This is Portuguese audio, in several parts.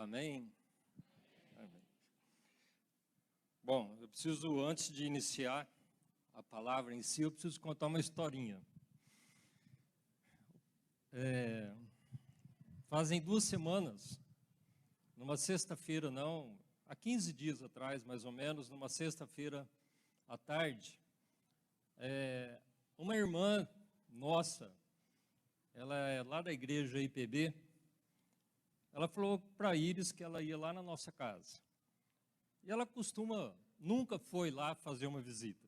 Amém? Amém. Bom, eu preciso, antes de iniciar a palavra em si, eu preciso contar uma historinha. Fazem 2 semanas, numa sexta-feira, não, há 15 dias atrás, mais ou menos, numa sexta-feira à tarde, uma irmã nossa, ela é lá da igreja IPB, ela falou para a Iris que ela ia lá na nossa casa. E ela nunca foi lá fazer uma visita,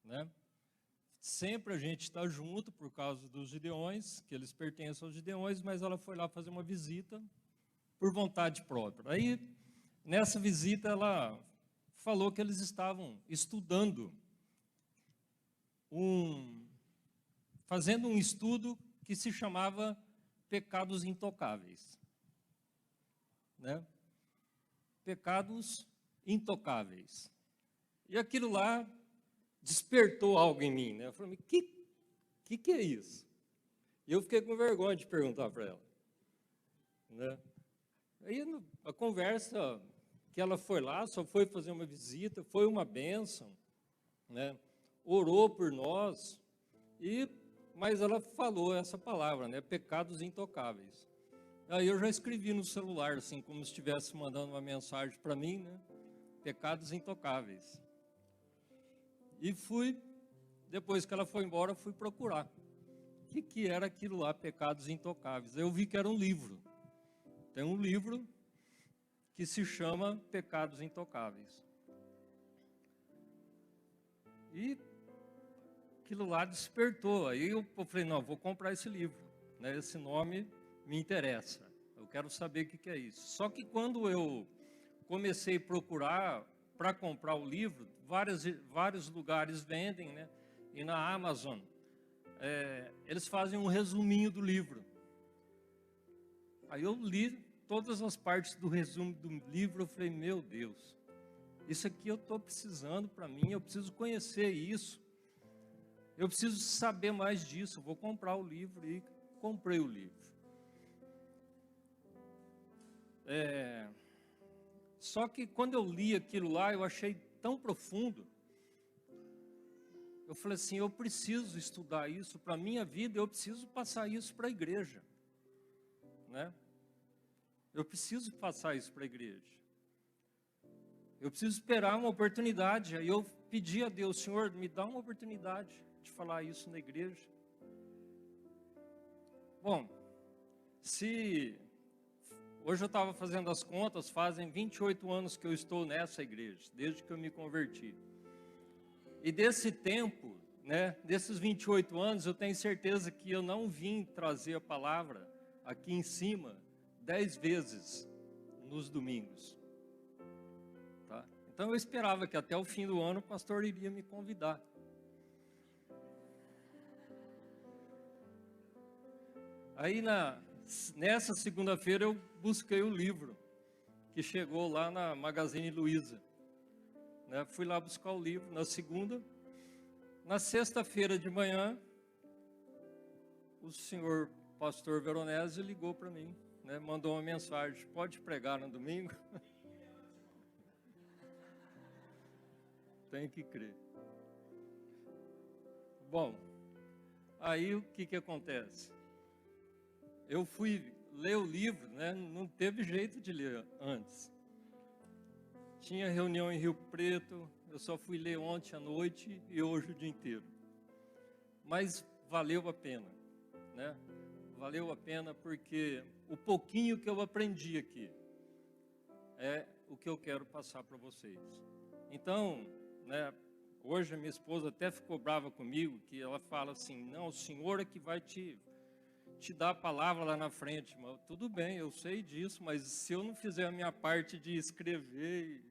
né? Sempre a gente está junto por causa dos Gideões, que eles pertencem aos Gideões, mas ela foi lá fazer uma visita por vontade própria. Aí, nessa visita, ela falou que eles estavam estudando, fazendo um estudo que se chamava Pecados Intocáveis, né? Pecados intocáveis. E aquilo lá despertou algo em mim, né? Eu falei, que é isso? E eu fiquei com vergonha de perguntar para ela, né? Aí a conversa que ela foi lá, só foi fazer uma visita, foi uma bênção, né? Orou por nós, mas ela falou essa palavra, né? Pecados intocáveis. Aí eu já escrevi no celular, assim, como se estivesse mandando uma mensagem para mim, né? Pecados intocáveis. E depois que ela foi embora, fui procurar. O que era aquilo lá, Pecados Intocáveis? Eu vi que era um livro. Tem um livro que se chama Pecados Intocáveis. E aquilo lá despertou. Aí eu falei, não, vou comprar esse livro, né? Esse nome me interessa. Eu quero saber o que é isso. Só que quando eu comecei a procurar para comprar o livro, vários lugares vendem, né? E na Amazon, eles fazem um resuminho do livro. Aí eu li todas as partes do resumo do livro, eu falei, meu Deus, isso aqui eu estou precisando para mim, eu preciso conhecer isso, eu preciso saber mais disso, eu vou comprar o livro e comprei o livro. Só que quando eu li aquilo lá, eu achei tão profundo. Eu falei assim, eu preciso estudar isso para a minha vida, eu preciso passar isso para a igreja, né? Eu preciso passar isso para a igreja. Eu preciso esperar uma oportunidade. Aí eu pedi a Deus, Senhor, me dá uma oportunidade de falar isso na igreja. Bom, hoje eu estava fazendo as contas, fazem 28 anos que eu estou nessa igreja, desde que eu me converti. E desse tempo, né, desses 28 anos, eu tenho certeza que eu não vim trazer a palavra aqui em cima 10 vezes nos domingos. Tá? Então eu esperava que até o fim do ano o pastor iria me convidar. Aí nessa segunda-feira eu busquei o livro, que chegou lá na Magazine Luiza. Né? Fui lá buscar o livro na segunda. Na sexta-feira de manhã, o senhor pastor Veronese ligou para mim, né? Mandou uma mensagem, pode pregar no domingo? Tenho que crer. Bom, aí o que acontece? Eu fui ler o livro, né? Não teve jeito de ler antes. Tinha reunião em Rio Preto, eu só fui ler ontem à noite e hoje o dia inteiro. Mas valeu a pena, né? Valeu a pena porque o pouquinho que eu aprendi aqui é o que eu quero passar para vocês. Então, né, hoje a minha esposa até ficou brava comigo, que ela fala assim, não, o Senhor é que vai te dar a palavra lá na frente. Mas, tudo bem, eu sei disso, mas se eu não fizer a minha parte de escrever,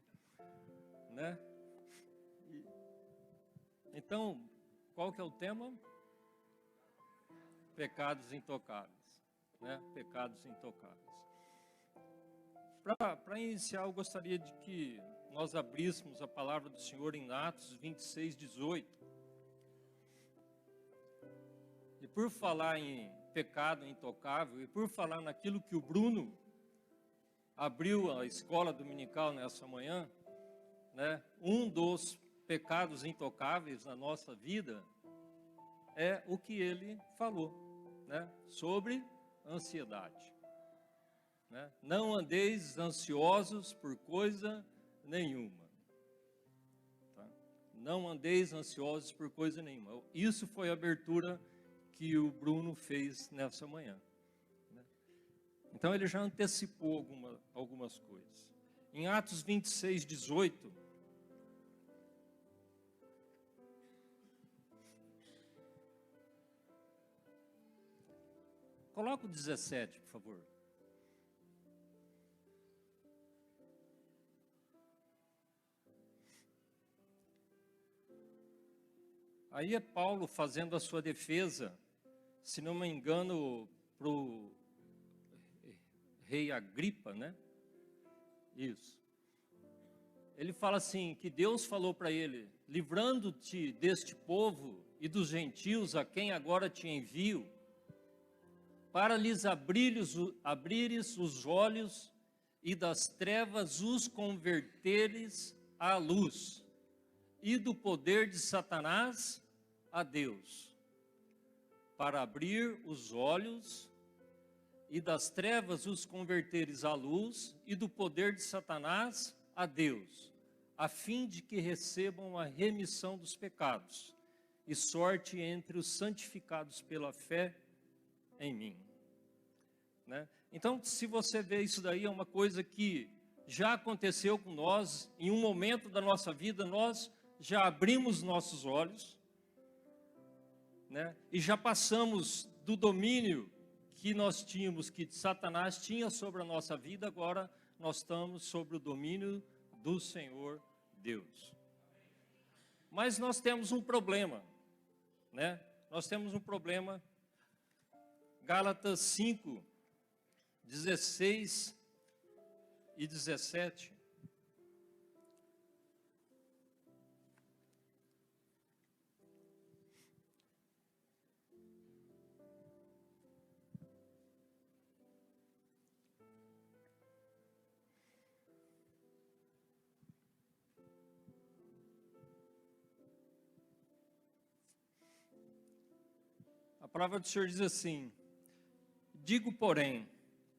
né? Então, qual que é o tema? Pecados intocáveis, né? Pecados intocáveis. Para iniciar, eu gostaria de que nós abríssemos a palavra do Senhor em Atos 26, 18. E por falar em pecado intocável, e por falar naquilo que o Bruno abriu a escola dominical nessa manhã, né, um dos pecados intocáveis na nossa vida é o que ele falou, né, sobre ansiedade. Né? Não andeis ansiosos por coisa nenhuma. Tá? Não andeis ansiosos por coisa nenhuma. Isso foi a abertura que o Bruno fez nessa manhã. Né? Então ele já antecipou algumas coisas. Em Atos 26, 18... Coloca o 17, por favor. Aí é Paulo fazendo a sua defesa, se não me engano, para o rei Agripa, né? Isso. Ele fala assim, que Deus falou para ele, livrando-te deste povo e dos gentios a quem agora te envio, para lhes abrires os olhos e das trevas os converteres à luz, e do poder de Satanás a Deus, para abrir os olhos e das trevas os converteres à luz, e do poder de Satanás a Deus, a fim de que recebam a remissão dos pecados e sorte entre os santificados pela fé em mim. Né? Então, se você vê isso daí, é uma coisa que já aconteceu com nós, em um momento da nossa vida, nós já abrimos nossos olhos, né? E já passamos do domínio que nós tínhamos, que Satanás tinha sobre a nossa vida, agora nós estamos sobre o domínio do Senhor Deus. Mas nós temos um problema, né? Nós temos um problema. Gálatas 5, 16 e 17. A palavra do Senhor diz assim: digo, porém,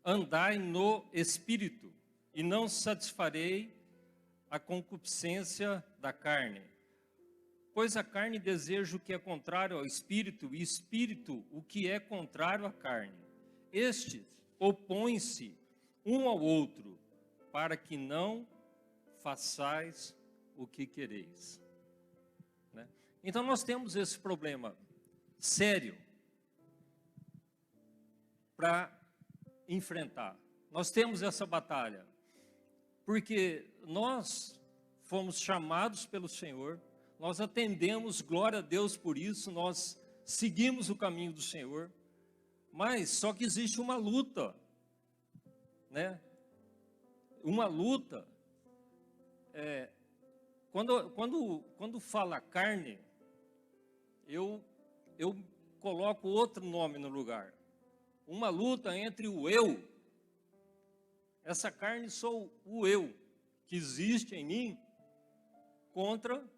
andai no Espírito, e não satisfarei a concupiscência da carne. Pois a carne deseja o que é contrário ao Espírito, e Espírito o que é contrário à carne. Estes opõem-se um ao outro, para que não façais o que quereis. Né? Então nós temos esse problema sério para enfrentar. Nós temos essa batalha, porque nós fomos chamados pelo Senhor, nós atendemos, glória a Deus por isso, nós seguimos o caminho do Senhor, mas só que existe uma luta, né? Uma luta, quando fala carne, eu coloco outro nome no lugar. Uma luta entre o eu, essa carne sou o eu, que existe em mim, contra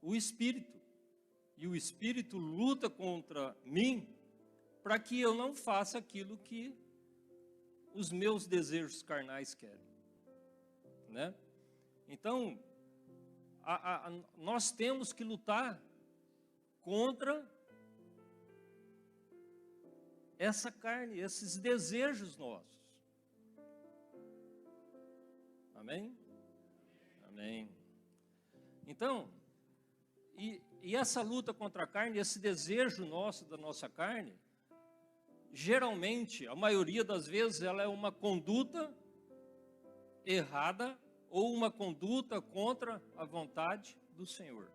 o Espírito. E o Espírito luta contra mim, para que eu não faça aquilo que os meus desejos carnais querem. Né? Então, nós temos que lutar contra essa carne, esses desejos nossos. Amém? Amém. Então, e essa luta contra a carne, esse desejo nosso, da nossa carne, geralmente, a maioria das vezes, ela é uma conduta errada ou uma conduta contra a vontade do Senhor.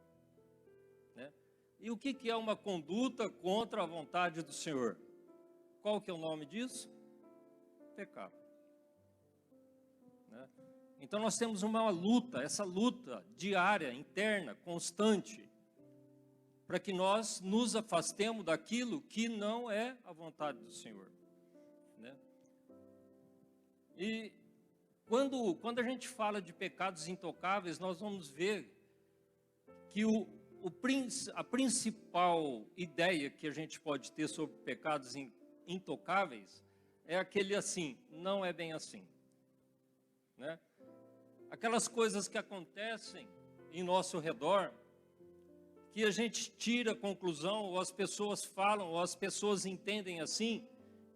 Né? E o que é uma conduta contra a vontade do Senhor? Qual que é o nome disso? Pecado. Né? Então nós temos uma luta, essa luta diária, interna, constante, para que nós nos afastemos daquilo que não é a vontade do Senhor. Né? E quando a gente fala de pecados intocáveis, nós vamos ver que a principal ideia que a gente pode ter sobre pecados intocáveis é aquele assim, não é bem assim, né? Aquelas coisas que acontecem em nosso redor, que a gente tira a conclusão, ou as pessoas falam, ou as pessoas entendem assim,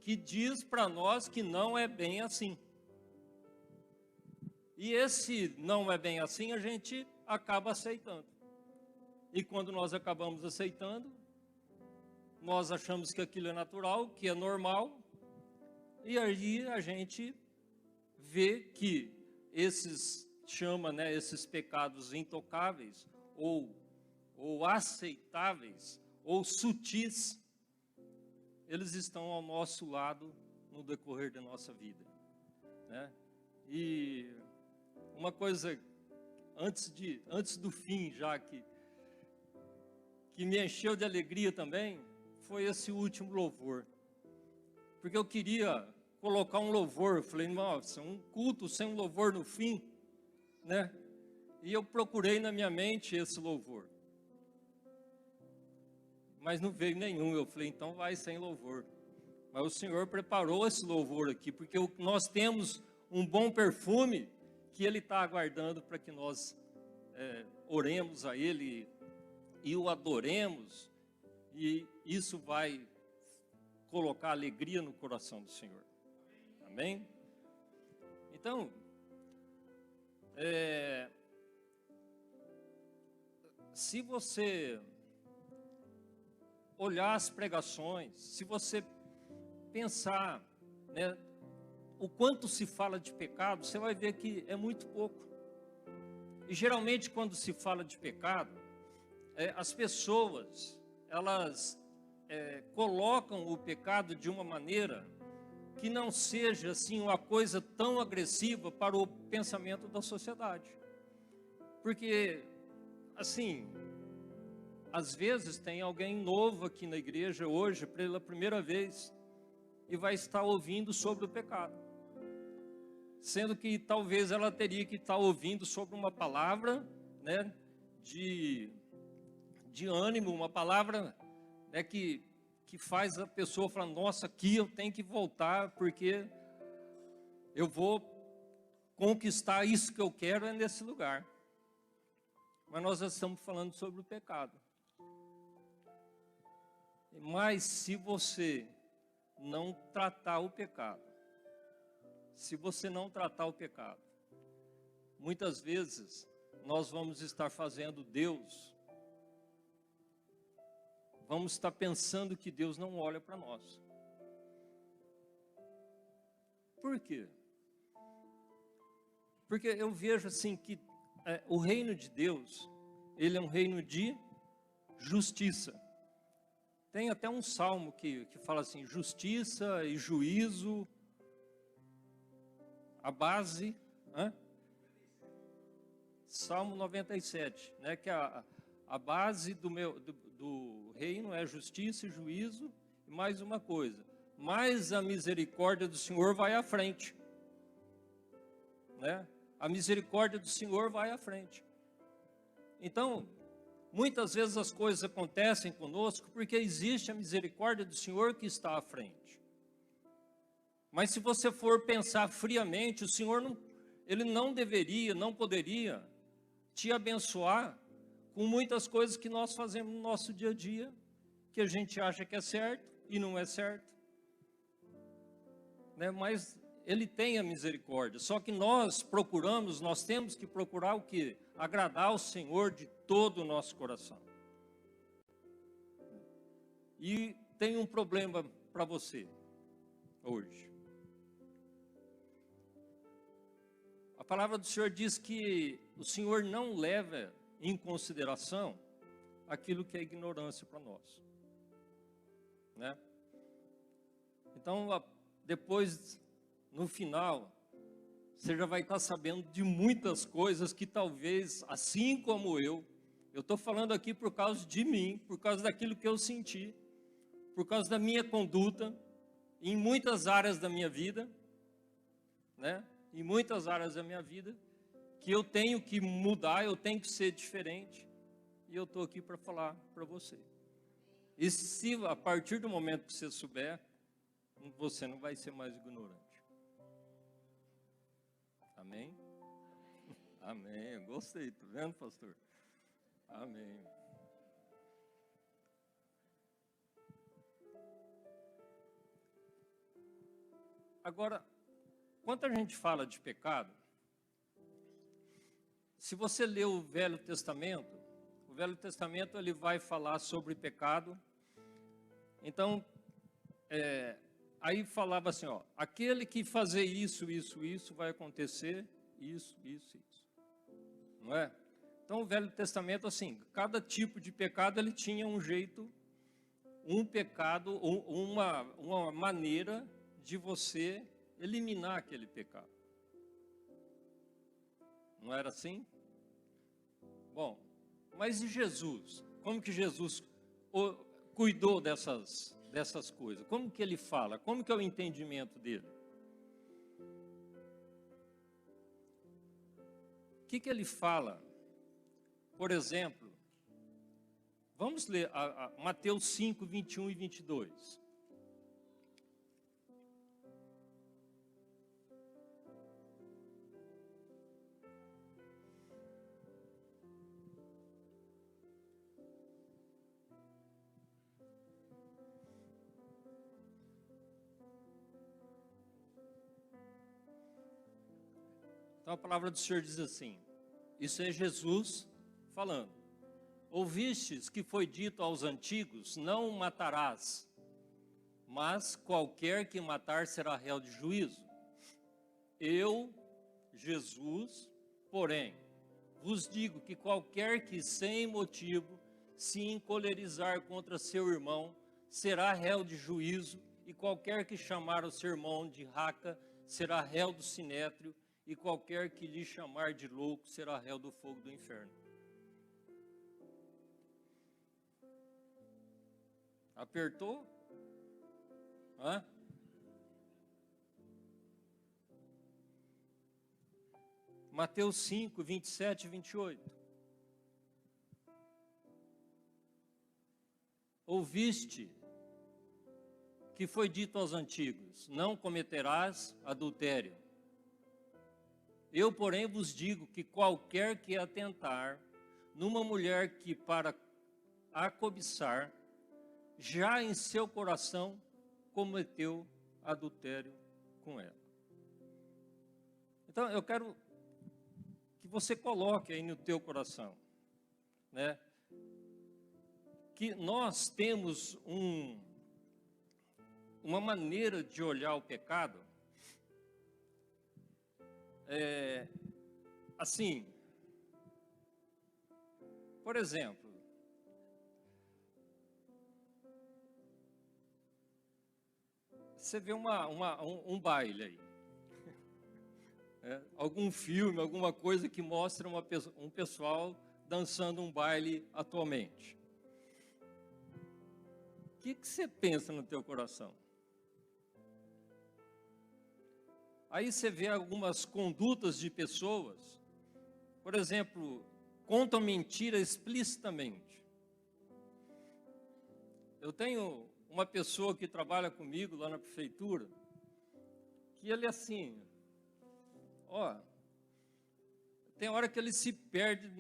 que diz para nós que não é bem assim. E esse não é bem assim, a gente acaba aceitando. E quando nós acabamos aceitando, nós achamos que aquilo é natural, que é normal, e aí a gente vê que esses pecados intocáveis, ou aceitáveis, ou sutis, eles estão ao nosso lado no decorrer da nossa vida, né? E uma coisa, antes do fim, já que me encheu de alegria também, foi esse último louvor. Porque eu queria colocar um louvor, eu falei, nossa, um culto sem um louvor no fim, né? E eu procurei na minha mente esse louvor. Mas não veio nenhum, eu falei, então vai sem louvor. Mas o Senhor preparou esse louvor aqui, porque nós temos um bom perfume que Ele está aguardando para que nós oremos a Ele e o adoremos, e isso vai colocar alegria no coração do Senhor. Amém? Então, se você olhar as pregações, se você pensar, né, o quanto se fala de pecado, você vai ver que é muito pouco. E geralmente quando se fala de pecado, as pessoas, elas colocam o pecado de uma maneira que não seja assim uma coisa tão agressiva para o pensamento da sociedade. Porque, assim, às vezes tem alguém novo aqui na igreja hoje, pela primeira vez, e vai estar ouvindo sobre o pecado. Sendo que talvez ela teria que estar ouvindo sobre uma palavra, né, de ânimo, uma palavra, né, que faz a pessoa falar, nossa, aqui eu tenho que voltar, porque eu vou conquistar isso que eu quero nesse lugar. Mas nós já estamos falando sobre o pecado. Mas se você não tratar o pecado, muitas vezes nós vamos estar fazendo Deus, vamos estar pensando que Deus não olha para nós. Por quê? Porque eu vejo assim que o reino de Deus, ele é um reino de justiça. Tem até um salmo que fala assim, justiça e juízo, a base, Salmo 97, né, que a base do reino é justiça e juízo, e mais uma coisa, mas a misericórdia do Senhor vai à frente, né? A misericórdia do Senhor vai à frente. Então, muitas vezes as coisas acontecem conosco porque existe a misericórdia do Senhor que está à frente. Mas se você for pensar friamente, o Senhor Ele não deveria, não poderia te abençoar com muitas coisas que nós fazemos no nosso dia a dia, que a gente acha que é certo e não é certo, né? Mas Ele tem a misericórdia, só que nós temos que procurar o quê? Agradar ao Senhor de todo o nosso coração. E tem um problema para você hoje. A palavra do Senhor diz que o Senhor não leva em consideração aquilo que é ignorância para nós, né? Então, depois, no final, você já vai estar sabendo de muitas coisas que talvez, assim como eu estou falando aqui por causa de mim, por causa daquilo que eu senti, por causa da minha conduta, em muitas áreas da minha vida, né? Em muitas áreas da minha vida, que eu tenho que mudar, eu tenho que ser diferente. E eu estou aqui para falar para você. E se a partir do momento que você souber, você não vai ser mais ignorante. Amém? Amém. Eu gostei, tá vendo, pastor? Amém. Agora, quando a gente fala de pecado, se você lê o Velho Testamento ele vai falar sobre pecado. Então, aí falava assim, ó, aquele que fazer isso vai acontecer, isso. Não é? Então, o Velho Testamento, assim, cada tipo de pecado, ele tinha um jeito, um pecado, uma maneira de você eliminar aquele pecado. Não era assim? Bom, mas e Jesus? Como que Jesus cuidou dessas coisas? Como que ele fala? Como que é o entendimento dele? O que ele fala? Por exemplo, vamos ler Mateus 5, 21 e 22. Então a palavra do Senhor diz assim, isso é Jesus falando. Ouvistes que foi dito aos antigos, não matarás, mas qualquer que matar será réu de juízo. Eu, Jesus, porém, vos digo que qualquer que sem motivo se encolerizar contra seu irmão, será réu de juízo, e qualquer que chamar o seu irmão de raca, será réu do sinédrio, e qualquer que lhe chamar de louco, será réu do fogo do inferno. Apertou? Hã? Mateus 5, 27 e 28. Ouviste que foi dito aos antigos, não cometerás adultério. Eu, porém, vos digo que qualquer que atentar numa mulher que para a cobiçar, já em seu coração cometeu adultério com ela. Então, eu quero que você coloque aí no teu coração, né? Que nós temos uma maneira de olhar o pecado, assim, por exemplo, você vê um baile aí, algum filme, alguma coisa que mostra um pessoal dançando um baile atualmente. O que você pensa no teu coração? Aí você vê algumas condutas de pessoas, por exemplo, contam mentira explicitamente. Eu tenho uma pessoa que trabalha comigo lá na prefeitura, que ele é assim, tem hora que ele se perde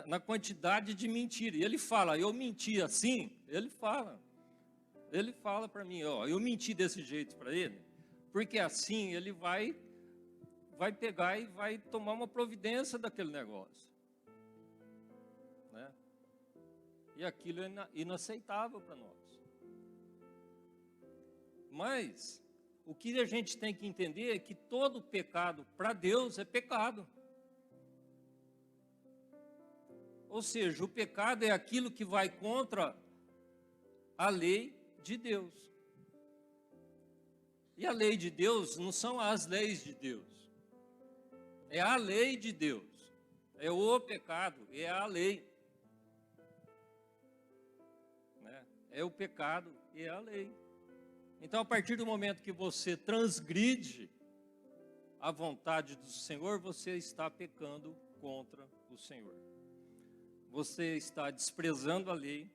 na quantidade de mentira. E ele fala, eu menti assim? Ele fala para mim, eu menti desse jeito para ele, porque assim ele vai pegar e vai tomar uma providência daquele negócio, né? E aquilo é inaceitável para nós. Mas o que a gente tem que entender é que todo pecado para Deus é pecado. Ou seja, o pecado é aquilo que vai contra a lei de Deus. E a lei de Deus não são as leis de Deus. É a lei de Deus. É o pecado, é a lei. Né? É o pecado e é a lei. Então, a partir do momento que você transgride a vontade do Senhor, você está pecando contra o Senhor. Você está desprezando a lei,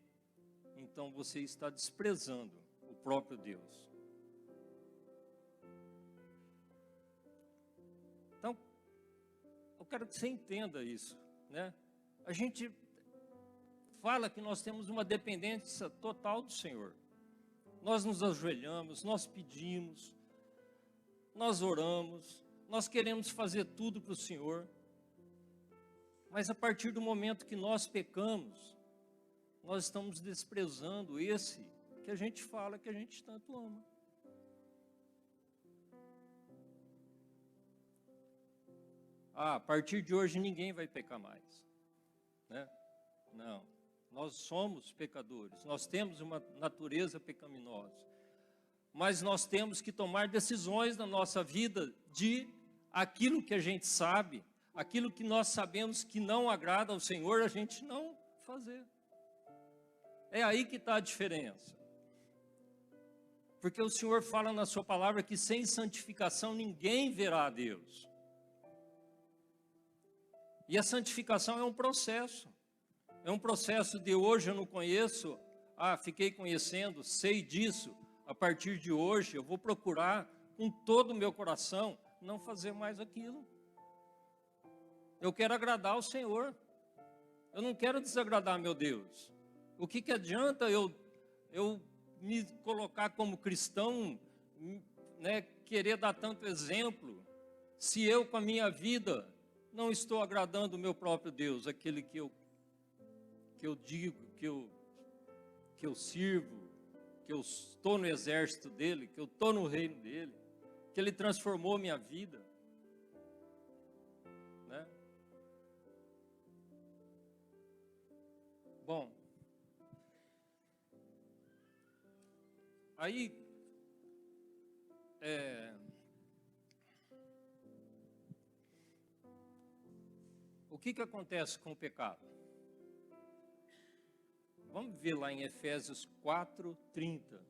então você está desprezando o próprio Deus. Então, eu quero que você entenda isso, né? A gente fala que nós temos uma dependência total do Senhor. Nós nos ajoelhamos, nós pedimos, nós oramos, nós queremos fazer tudo para o Senhor. Mas a partir do momento que nós pecamos, nós estamos desprezando esse que a gente fala que a gente tanto ama. A partir de hoje ninguém vai pecar mais, né? Não, nós somos pecadores, nós temos uma natureza pecaminosa, mas nós temos que tomar decisões na nossa vida de aquilo que a gente sabe, aquilo que nós sabemos que não agrada ao Senhor, a gente não fazer. É aí que está a diferença. Porque o Senhor fala na sua palavra que sem santificação ninguém verá a Deus. E a santificação é um processo. É um processo de hoje eu não conheço, fiquei conhecendo, sei disso. A partir de hoje eu vou procurar com todo o meu coração não fazer mais aquilo. Eu quero agradar ao Senhor. Eu não quero desagradar meu Deus. O que adianta eu me colocar como cristão, né, querer dar tanto exemplo, se eu com a minha vida não estou agradando o meu próprio Deus, aquele que eu digo, que eu sirvo, que eu estou no exército dele, que eu estou no reino dele, que ele transformou minha vida, né? Bom, aí o que acontece com o pecado? Vamos ver lá em Efésios 4:30.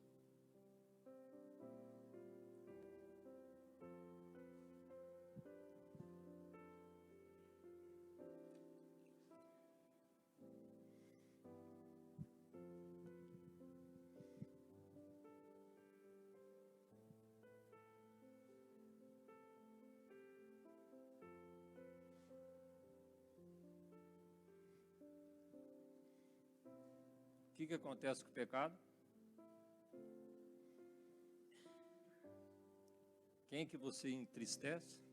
O que acontece com o pecado? Quem que você entristece?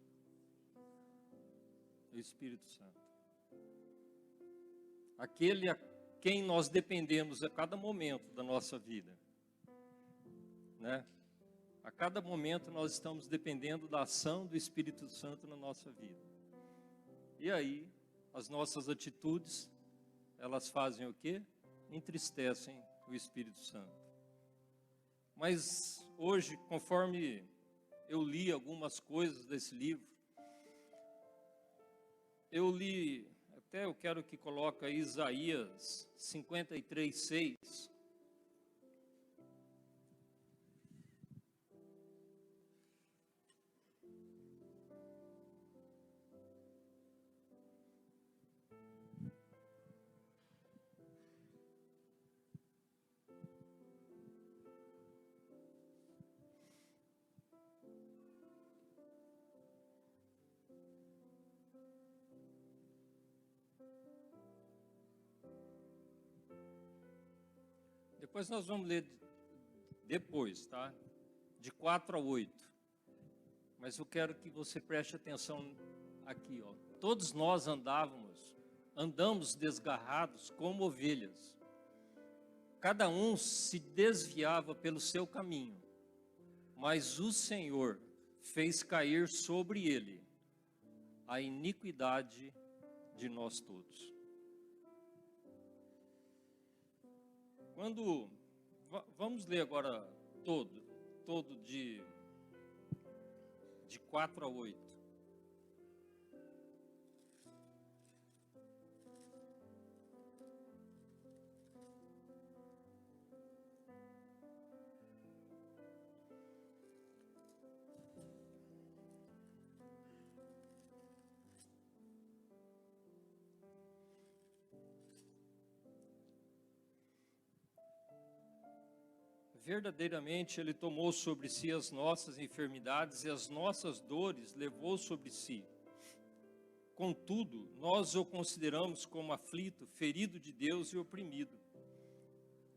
O Espírito Santo. Aquele a quem nós dependemos a cada momento da nossa vida, né? A cada momento nós estamos dependendo da ação do Espírito Santo na nossa vida. E aí, as nossas atitudes, elas fazem o quê? Entristecem o Espírito Santo. Mas hoje, conforme eu li algumas coisas desse livro, eu li, até eu quero que coloque aí Isaías 53:6. Depois nós vamos ler depois, tá? De 4 a 8. Mas eu quero que você preste atenção aqui, ó. Todos nós andamos desgarrados como ovelhas. Cada um se desviava pelo seu caminho, mas o Senhor fez cair sobre ele a iniquidade de nós todos. Vamos ler agora todo de 4 a 8. verdadeiramente Ele tomou sobre si as nossas enfermidades e as nossas dores levou sobre si. Contudo, nós o consideramos como aflito, ferido de Deus e oprimido.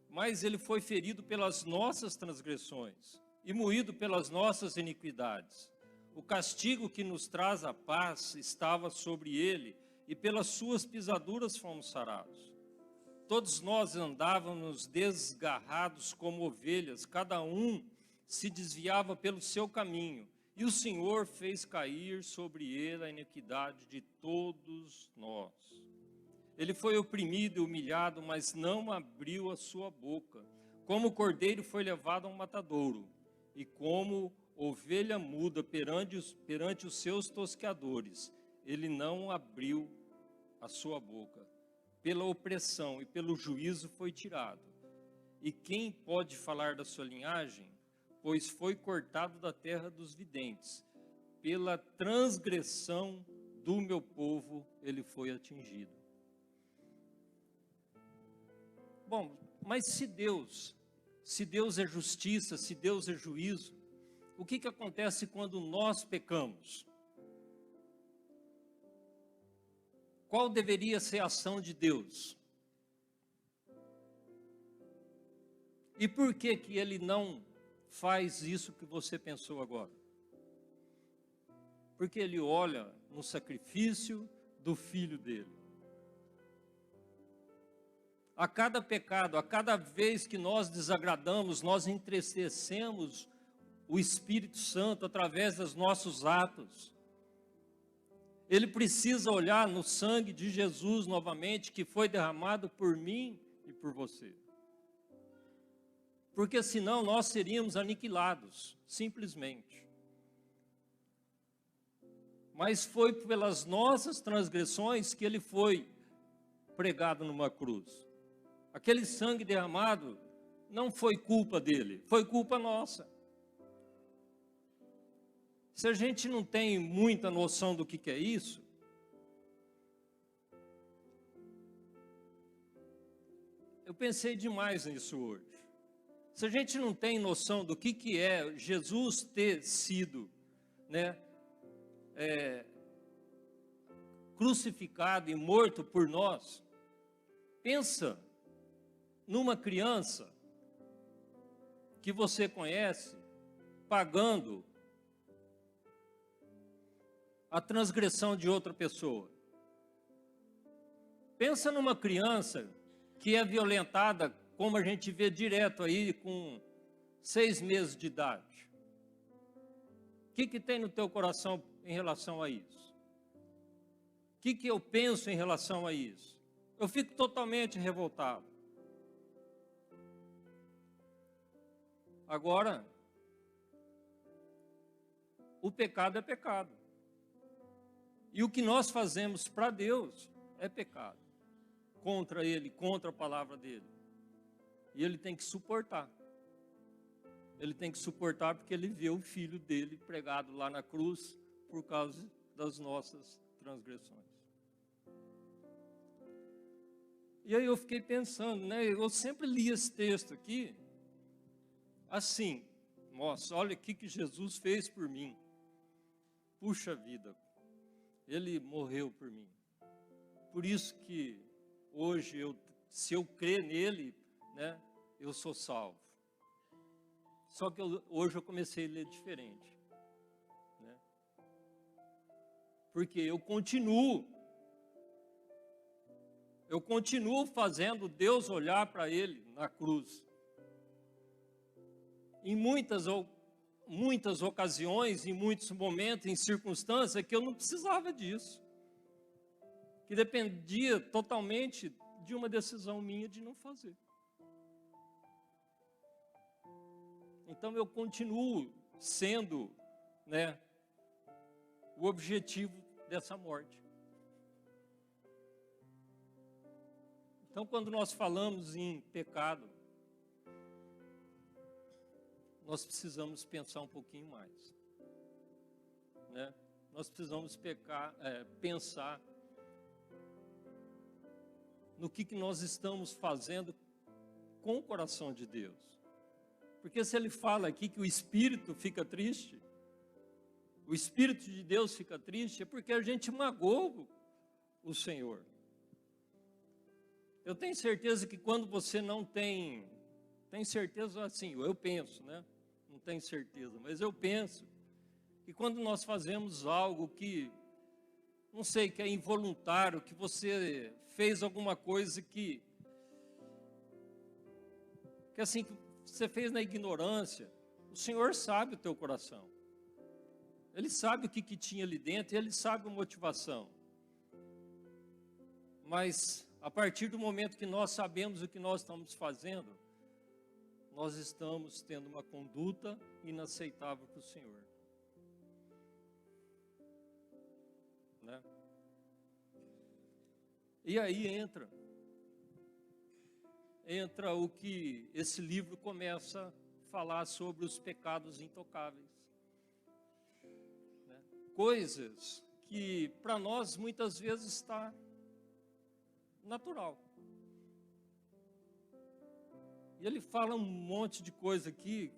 Mas Ele foi ferido pelas nossas transgressões e moído pelas nossas iniquidades. O castigo que nos traz a paz estava sobre Ele, e pelas suas pisaduras fomos sarados. Todos nós andávamos desgarrados como ovelhas, cada um se desviava pelo seu caminho, e o Senhor fez cair sobre ele a iniquidade de todos nós. Ele foi oprimido e humilhado, mas não abriu a sua boca. Como o cordeiro foi levado a um matadouro, e como ovelha muda perante os seus tosqueadores, ele não abriu a sua boca. Pela opressão e pelo juízo foi tirado. E quem pode falar da sua linhagem? Pois foi cortado da terra dos videntes. Pela transgressão do meu povo ele foi atingido. Bom, mas se Deus é justiça, se Deus é juízo, o que acontece quando nós pecamos? Qual deveria ser a ação de Deus? E por que Ele não faz isso que você pensou agora? Porque Ele olha no sacrifício do Filho dele. A cada pecado, a cada vez que nós desagradamos, nós entristecemos o Espírito Santo através dos nossos atos. Ele precisa olhar no sangue de Jesus novamente, que foi derramado por mim e por você. Porque senão nós seríamos aniquilados, simplesmente. Mas foi pelas nossas transgressões que ele foi pregado numa cruz. Aquele sangue derramado não foi culpa dele, foi culpa nossa. Se a gente não tem muita noção do que é isso, eu pensei demais nisso hoje. Se a gente não tem noção do que é Jesus ter sido, crucificado e morto por nós, pensa numa criança que você conhece pagando a transgressão de outra pessoa. Pensa numa criança que é violentada, como a gente vê direto aí, com 6 meses de idade. O que tem no teu coração em relação a isso? O que eu penso em relação a isso? Eu fico totalmente revoltado. Agora, o pecado é pecado. E o que nós fazemos para Deus é pecado. Contra Ele, contra a palavra dEle. E Ele tem que suportar. Ele tem que suportar porque Ele vê o Filho dEle pregado lá na cruz por causa das nossas transgressões. E aí eu fiquei pensando, eu sempre li esse texto aqui, assim, nossa, olha o que Jesus fez por mim. Puxa vida, Ele morreu por mim. Por isso que hoje, se eu crer nele, eu sou salvo. Só que hoje eu comecei a ler diferente. Porque eu continuo fazendo Deus olhar para ele na cruz. Em muitas ocasiões, em muitos momentos, em circunstâncias que eu não precisava disso. Que dependia totalmente de uma decisão minha de não fazer. Então eu continuo sendo, o objetivo dessa morte. Então quando nós falamos em pecado, nós precisamos pensar um pouquinho mais. Nós precisamos pensar no que nós estamos fazendo com o coração de Deus. Porque se ele fala aqui que o Espírito fica triste, o Espírito de Deus fica triste, é porque a gente magoou o Senhor. Eu tenho certeza que quando você não tem certeza assim, eu penso, né? Não tenho certeza, mas eu penso que quando nós fazemos algo que, não sei, que é involuntário, que você fez alguma coisa que assim, que você fez na ignorância, o Senhor sabe o teu coração. Ele sabe o que tinha ali dentro, Ele sabe a motivação. Mas, a partir do momento que nós sabemos o que nós estamos fazendo, nós estamos tendo uma conduta inaceitável para o Senhor. Né? E aí entra o que esse livro começa a falar sobre os pecados intocáveis. Né? Coisas que para nós muitas vezes está natural. E ele fala um monte de coisa aqui,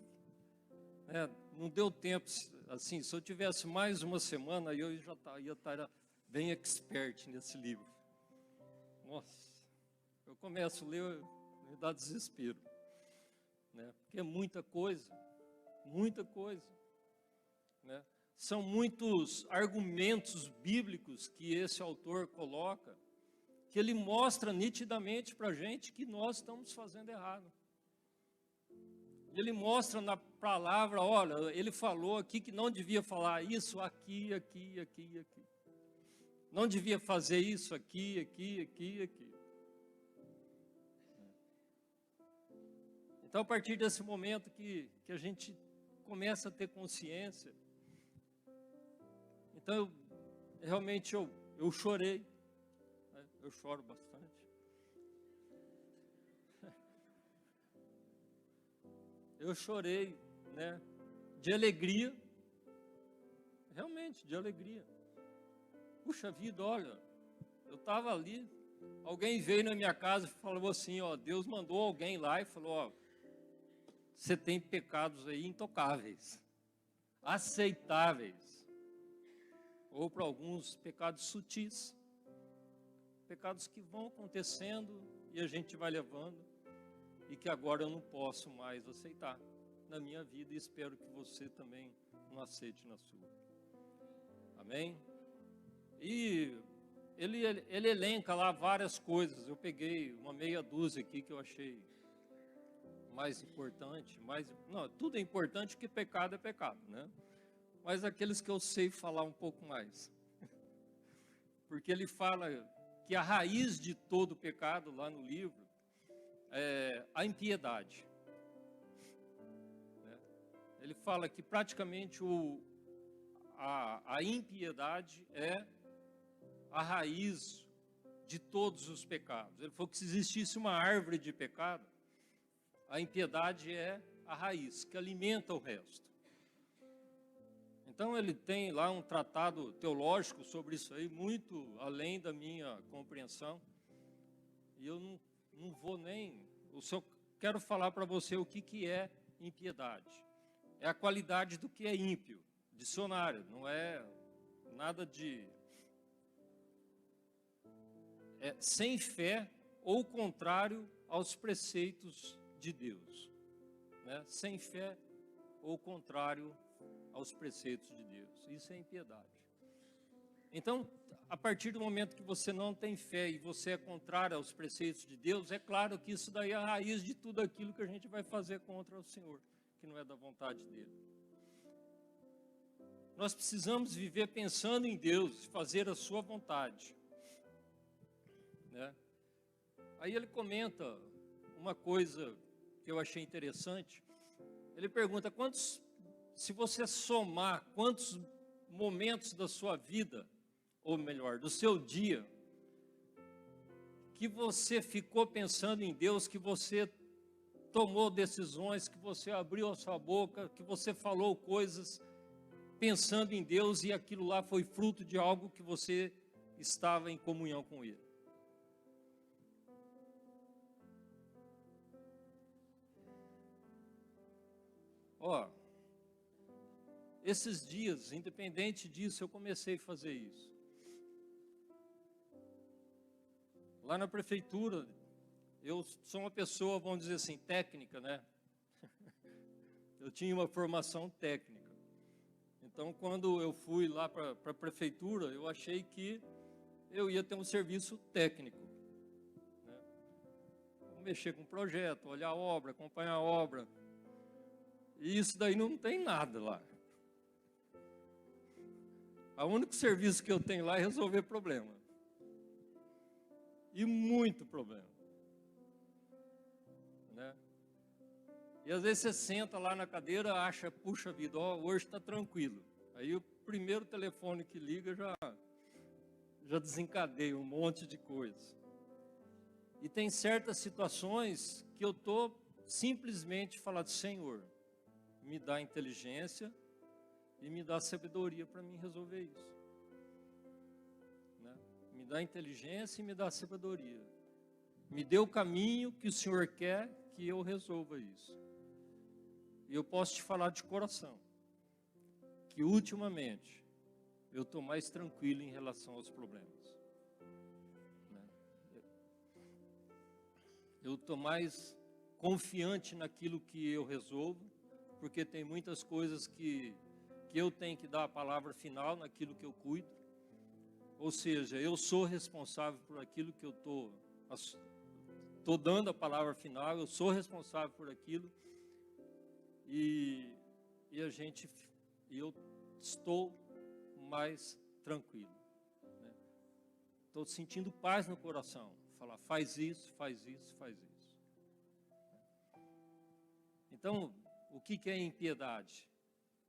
né? Não deu tempo, assim, se eu tivesse mais uma semana, eu já ia estar bem expert nesse livro. Nossa, eu começo a ler, me dá desespero, né? Porque é muita coisa, né? São muitos argumentos bíblicos que esse autor coloca, que ele mostra nitidamente para a gente que nós estamos fazendo errado. Ele mostra na palavra, olha, ele falou aqui que não devia falar isso, aqui. Não devia fazer isso aqui. Então, a partir desse momento que a gente começa a ter consciência, então, realmente eu chorei, né? Eu choro bastante. Eu chorei, né, de alegria, realmente de alegria. Puxa vida, olha, eu estava ali, alguém veio na minha casa e falou assim, ó, Deus mandou alguém lá e falou, ó, você tem pecados aí intocáveis, aceitáveis, ou para alguns pecados sutis, pecados que vão acontecendo e a gente vai levando, e que agora eu não posso mais aceitar na minha vida, e espero que você também não aceite na sua. Amém? E ele elenca lá várias coisas. Eu peguei uma meia dúzia aqui que eu achei mais importante, não, tudo é importante, porque pecado é pecado, né? Mas aqueles que eu sei falar um pouco mais. Porque ele fala que a raiz de todo pecado lá no livro é a impiedade. Ele fala que praticamente a impiedade é a raiz de todos os pecados. Ele falou que se existisse uma árvore de pecado, a impiedade é a raiz, que alimenta o resto. Então ele tem lá um tratado teológico sobre isso aí, muito além da minha compreensão. E eu não vou nem... Eu só quero falar para você o que é impiedade. É a qualidade do que é ímpio. Dicionário, não é nada de... É sem fé ou contrário aos preceitos de Deus. Né? Sem fé ou contrário aos preceitos de Deus. Isso é impiedade. Então, a partir do momento que você não tem fé e você é contrário aos preceitos de Deus, é claro que isso daí é a raiz de tudo aquilo que a gente vai fazer contra o Senhor, que não é da vontade dele. Nós precisamos viver pensando em Deus, fazer a sua vontade. Né? Aí ele comenta uma coisa que eu achei interessante. Ele pergunta, se você somar quantos momentos da sua vida, ou melhor, do seu dia, que você ficou pensando em Deus, que você tomou decisões, que você abriu a sua boca, que você falou coisas pensando em Deus, e aquilo lá foi fruto de algo que você estava em comunhão com Ele. Ó, esses dias, independente disso, eu comecei a fazer isso. Lá na prefeitura, eu sou uma pessoa, vamos dizer assim, técnica, né? Eu tinha uma formação técnica. Então, quando eu fui lá para a prefeitura, eu achei que eu ia ter um serviço técnico, né? Mexer com o projeto, olhar a obra, acompanhar a obra. E isso daí não tem nada lá. O único serviço que eu tenho lá é resolver problema. E muito problema, né? E às vezes você senta lá na cadeira, acha, puxa vida, ó, hoje está tranquilo. Aí o primeiro telefone que liga já desencadeia um monte de coisa. E tem certas situações que eu estou simplesmente falando, Senhor, me dá inteligência e me dá sabedoria para mim resolver isso. Né? Me dá inteligência e me dá sabedoria. Me dê o caminho que o Senhor quer que eu resolva isso. E eu posso te falar de coração, que ultimamente eu estou mais tranquilo em relação aos problemas. Né? Eu estou mais confiante naquilo que eu resolvo, porque tem muitas coisas que eu tenho que dar a palavra final naquilo que eu cuido. Ou seja, eu sou responsável por aquilo que eu estou dando a palavra final, eu sou responsável por aquilo. E eu estou mais tranquilo, né? Estou sentindo paz no coração. Falar, faz isso, faz isso, faz isso. Então, o que é impiedade?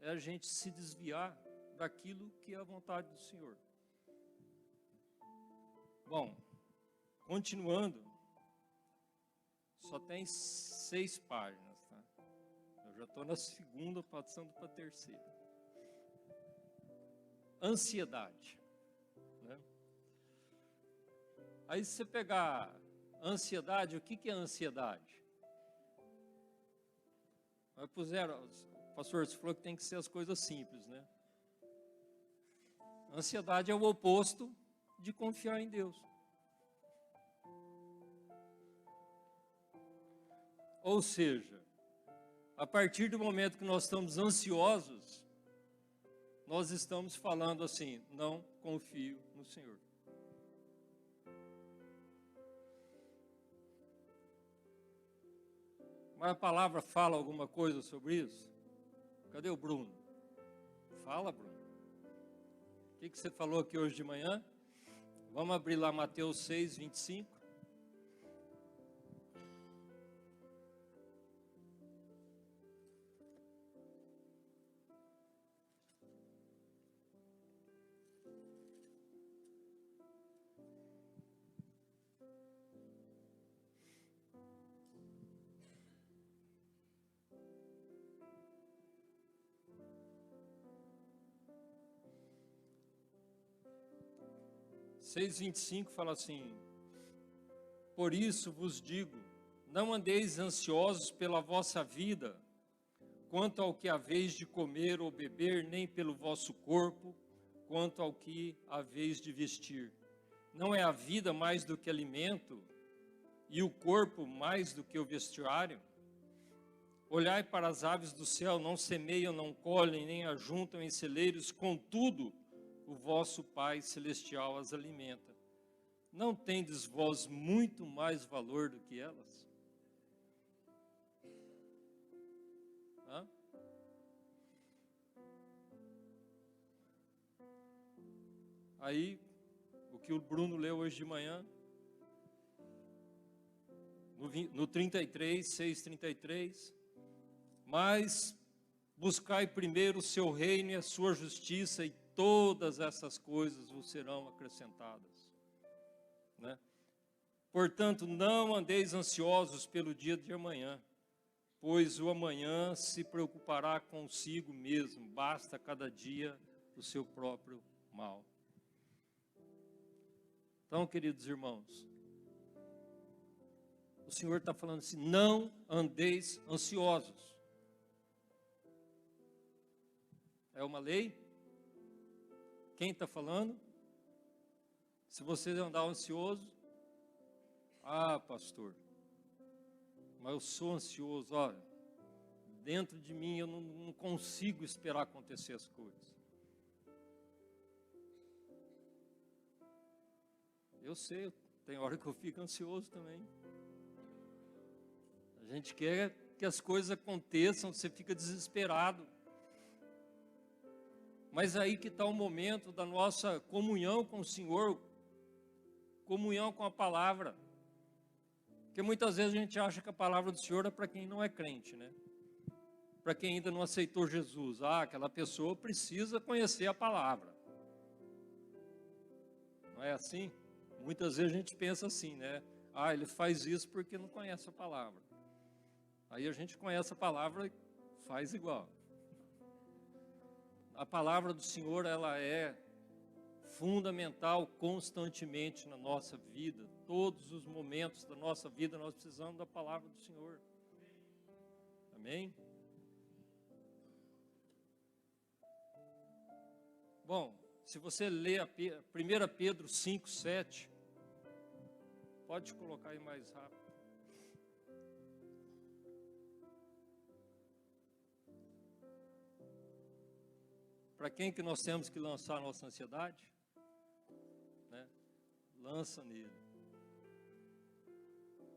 É a gente se desviar daquilo que é a vontade do Senhor. Bom, continuando, só tem 6 páginas. Eu já estou na segunda, passando para a terceira. Ansiedade, né? Aí se você pegar ansiedade, o que é ansiedade? Mas puseram, o pastor falou que tem que ser as coisas simples, né? Ansiedade é o oposto de confiar em Deus. Ou seja, a partir do momento que nós estamos ansiosos, nós estamos falando assim, não confio no Senhor. Mas a palavra fala alguma coisa sobre isso? Cadê o Bruno? Fala, Bruno. O que você falou aqui hoje de manhã? Vamos abrir lá Mateus 6, 25. Seis, 25 fala assim, por isso vos digo, não andeis ansiosos pela vossa vida, quanto ao que haveis de comer ou beber, nem pelo vosso corpo, quanto ao que haveis de vestir. Não é a vida mais do que alimento, e o corpo mais do que o vestuário? Olhai para as aves do céu, não semeiam, não colhem, nem ajuntam em celeiros, contudo, o vosso Pai Celestial as alimenta. Não tendes vós muito mais valor do que elas? Hã? Aí, o que o Bruno leu hoje de manhã, no 33, 6:33, mas buscai primeiro o seu reino e a sua justiça, e todas essas coisas vos serão acrescentadas, né? Portanto, não andeis ansiosos pelo dia de amanhã, pois o amanhã se preocupará consigo mesmo, basta cada dia o seu próprio mal. Então, queridos irmãos, o Senhor está falando assim, não andeis ansiosos. É uma lei? Quem está falando? Se você andar ansioso, pastor, mas eu sou ansioso, olha, dentro de mim eu não consigo esperar acontecer as coisas. Eu sei, tem hora que eu fico ansioso também. A gente quer que as coisas aconteçam, você fica desesperado. Mas aí que está o momento da nossa comunhão com o Senhor, comunhão com a palavra. Porque muitas vezes a gente acha que a palavra do Senhor é para quem não é crente, né? Para quem ainda não aceitou Jesus. Aquela pessoa precisa conhecer a palavra. Não é assim? Muitas vezes a gente pensa assim, né? Ele faz isso porque não conhece a palavra. Aí a gente conhece a palavra e faz igual. A palavra do Senhor, ela é fundamental constantemente na nossa vida. Todos os momentos da nossa vida nós precisamos da palavra do Senhor. Amém? Bom, se você ler a 1 Pedro 5, 7, pode colocar aí mais rápido. Para quem que nós temos que lançar a nossa ansiedade? Né? Lança nele.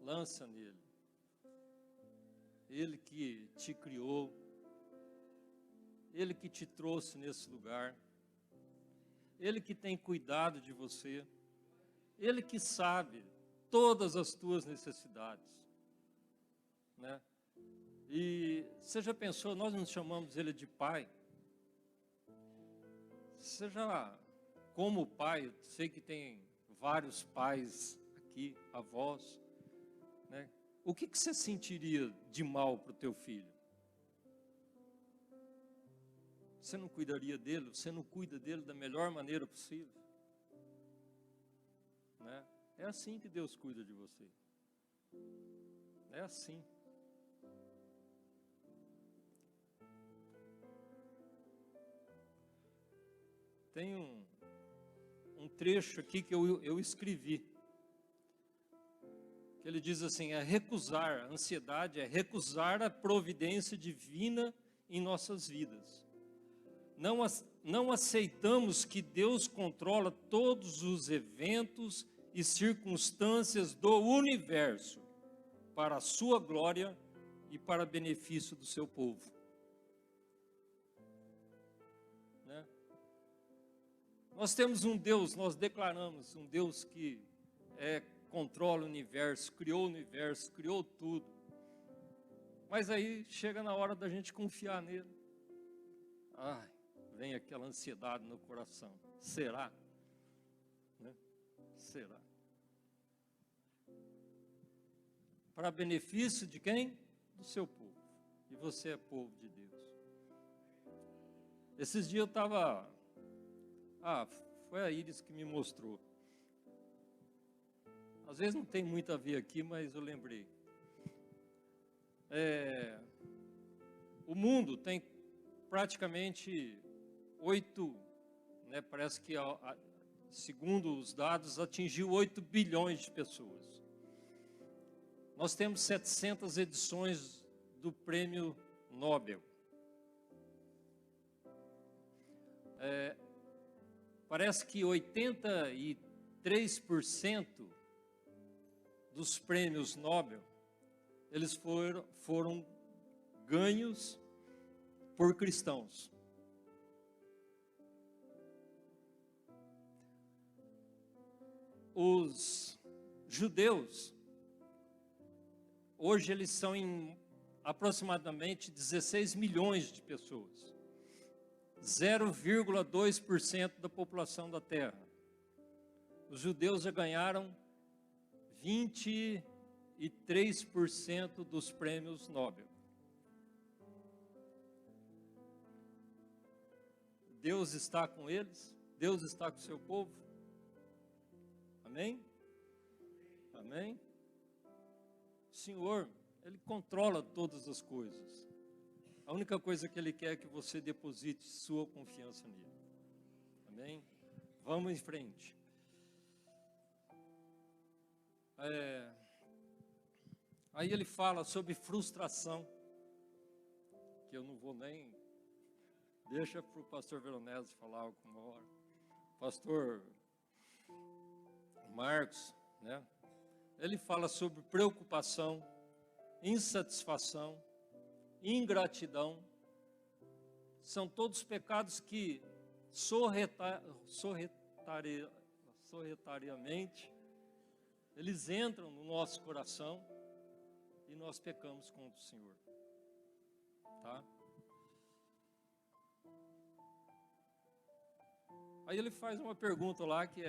Lança nele. Ele que te criou. Ele que te trouxe nesse lugar. Ele que tem cuidado de você. Ele que sabe todas as tuas necessidades. Né? E você já pensou, nós nos chamamos ele de pai. Você já, como pai, sei que tem vários pais aqui, avós, né? O que você sentiria de mal para o teu filho? Você não cuidaria dele? Você não cuida dele da melhor maneira possível? Né? É assim que Deus cuida de você. É assim. Tem um trecho aqui que eu escrevi. Que ele diz assim, recusar, a ansiedade é recusar a providência divina em nossas vidas. Não aceitamos que Deus controla todos os eventos e circunstâncias do universo para a sua glória e para benefício do seu povo. Né? Nós temos um Deus, nós declaramos um Deus que controla o universo, criou tudo. Mas aí chega na hora da gente confiar nele. Vem aquela ansiedade no coração. Será? Né? Será? Para benefício de quem? Do seu povo. E você é povo de Deus. Esses dias eu estava... foi a Iris que me mostrou. Às vezes não tem muito a ver aqui, mas eu lembrei. O mundo tem praticamente 8, né, parece que segundo os dados, atingiu 8 bilhões de pessoas. Nós temos 700 edições do Prêmio Nobel. Parece que 83% dos prêmios Nobel, eles foram ganhos por cristãos. Os judeus, hoje eles são em aproximadamente 16 milhões de pessoas. 0,2% da população da Terra. Os judeus já ganharam 23% dos prêmios Nobel. Deus está com eles? Deus está com o seu povo? Amém? Amém? O Senhor, Ele controla todas as coisas. A única coisa que Ele quer é que você deposite sua confiança nele. Amém? Vamos em frente. Aí ele fala sobre frustração, que eu não vou nem... Deixa para o pastor Veronese falar alguma hora. Pastor Marcos, né? Ele fala sobre preocupação, insatisfação, ingratidão. São todos pecados que sorretariamente eles entram no nosso coração e nós pecamos contra o Senhor. Tá? Aí ele faz uma pergunta lá que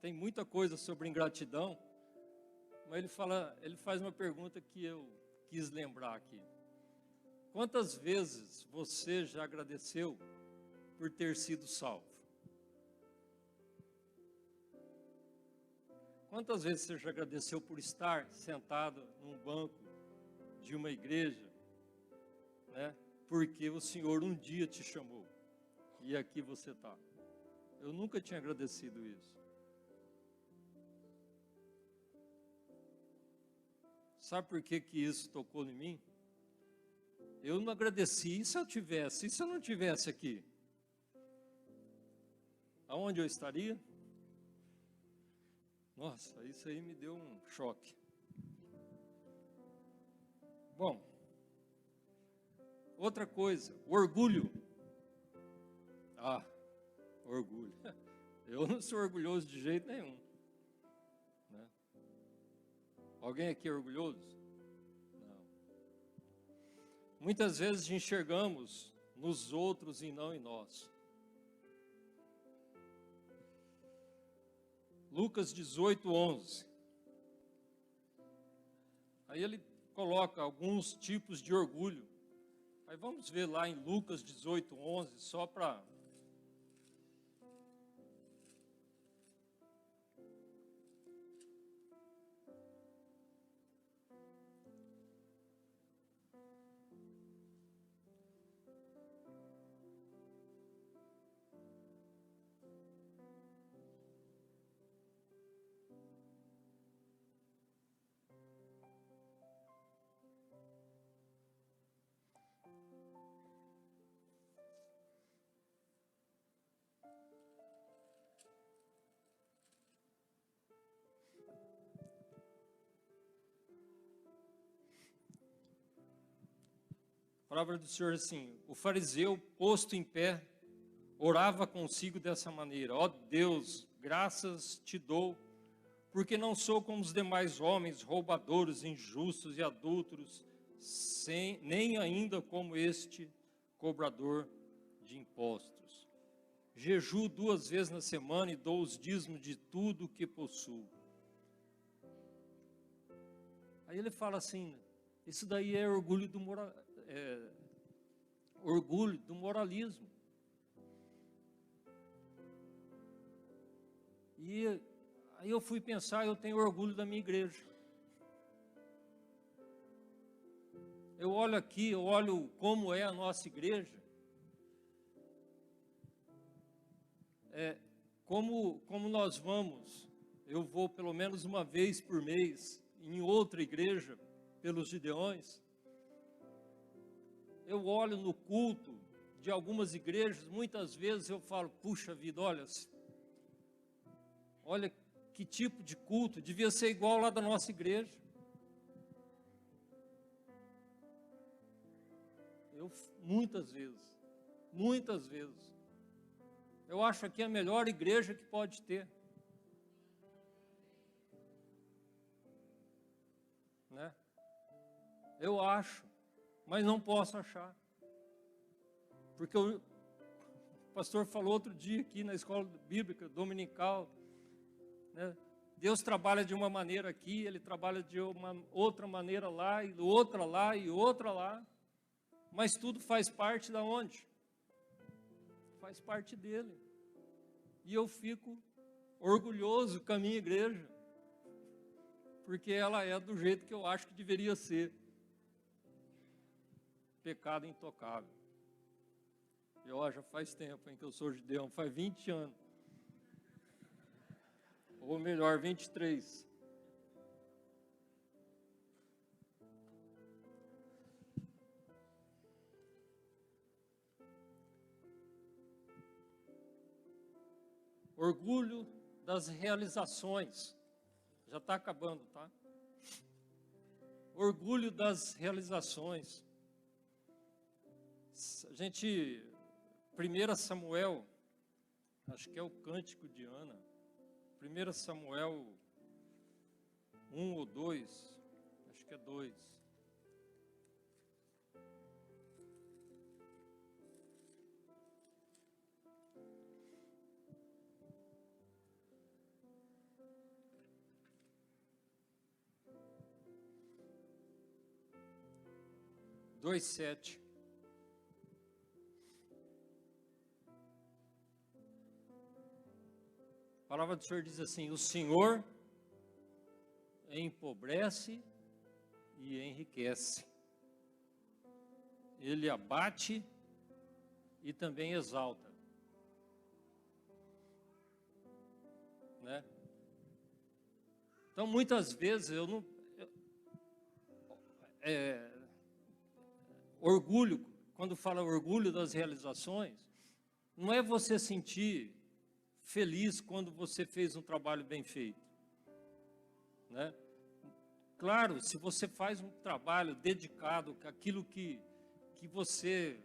tem muita coisa sobre ingratidão, mas ele faz uma pergunta que eu quis lembrar aqui. Quantas vezes você já agradeceu por ter sido salvo? Quantas vezes você já agradeceu por estar sentado num banco de uma igreja, né? Porque o Senhor um dia te chamou e aqui você está. Eu nunca tinha agradecido isso. Sabe por que isso tocou em mim? Eu não agradeci. E se eu tivesse? E se eu não tivesse aqui? Aonde eu estaria? Nossa, isso aí me deu um choque. Bom, outra coisa, o orgulho. Orgulho. Eu não sou orgulhoso de jeito nenhum. Né? Alguém aqui é orgulhoso? Não. Muitas vezes enxergamos nos outros e não em nós. Lucas 18:11. Aí ele coloca alguns tipos de orgulho. Aí vamos ver lá em Lucas 18:11, só para... A palavra do Senhor é assim: o fariseu, posto em pé, orava consigo dessa maneira: ó Deus, graças te dou, porque não sou como os demais homens, roubadores, injustos e adúlteros, nem ainda como este cobrador de impostos. Jejuo 2 vezes na semana e dou os dízimos de tudo que possuo. Aí ele fala assim: isso daí é orgulho do moralismo. E aí eu fui pensar, eu tenho orgulho da minha igreja. Eu olho aqui, eu olho como é a nossa igreja. Como nós vamos, eu vou pelo menos uma vez por mês em outra igreja, pelos Gideões. Eu olho no culto de algumas igrejas, muitas vezes eu falo, puxa vida, olha que tipo de culto, devia ser igual lá da nossa igreja. Muitas vezes, eu acho aqui a melhor igreja que pode ter. Né? Eu acho, mas não posso achar. Porque o pastor falou outro dia aqui na escola bíblica dominical, né? Deus trabalha de uma maneira aqui, Ele trabalha de uma outra maneira lá, e outra lá, e outra lá. Mas tudo faz parte da onde? Faz parte dele. E eu fico orgulhoso com a minha igreja, porque ela é do jeito que eu acho que deveria ser. pecado intocável. E ó, já faz tempo que eu sou Gideão, faz 20 anos. Ou melhor, 23. Orgulho das realizações. Já está acabando, tá? Orgulho das realizações. A gente, 1 Samuel, acho que é o Cântico de Ana, 1 Samuel 1 ou 2, acho que é 2. Dois, 7. A palavra do Senhor diz assim: o Senhor empobrece e enriquece. Ele abate e também exalta. Né? Então, muitas vezes, orgulho, quando fala orgulho das realizações, não é você sentir feliz quando você fez um trabalho bem feito, né? Claro, se você faz um trabalho dedicado, aquilo que você,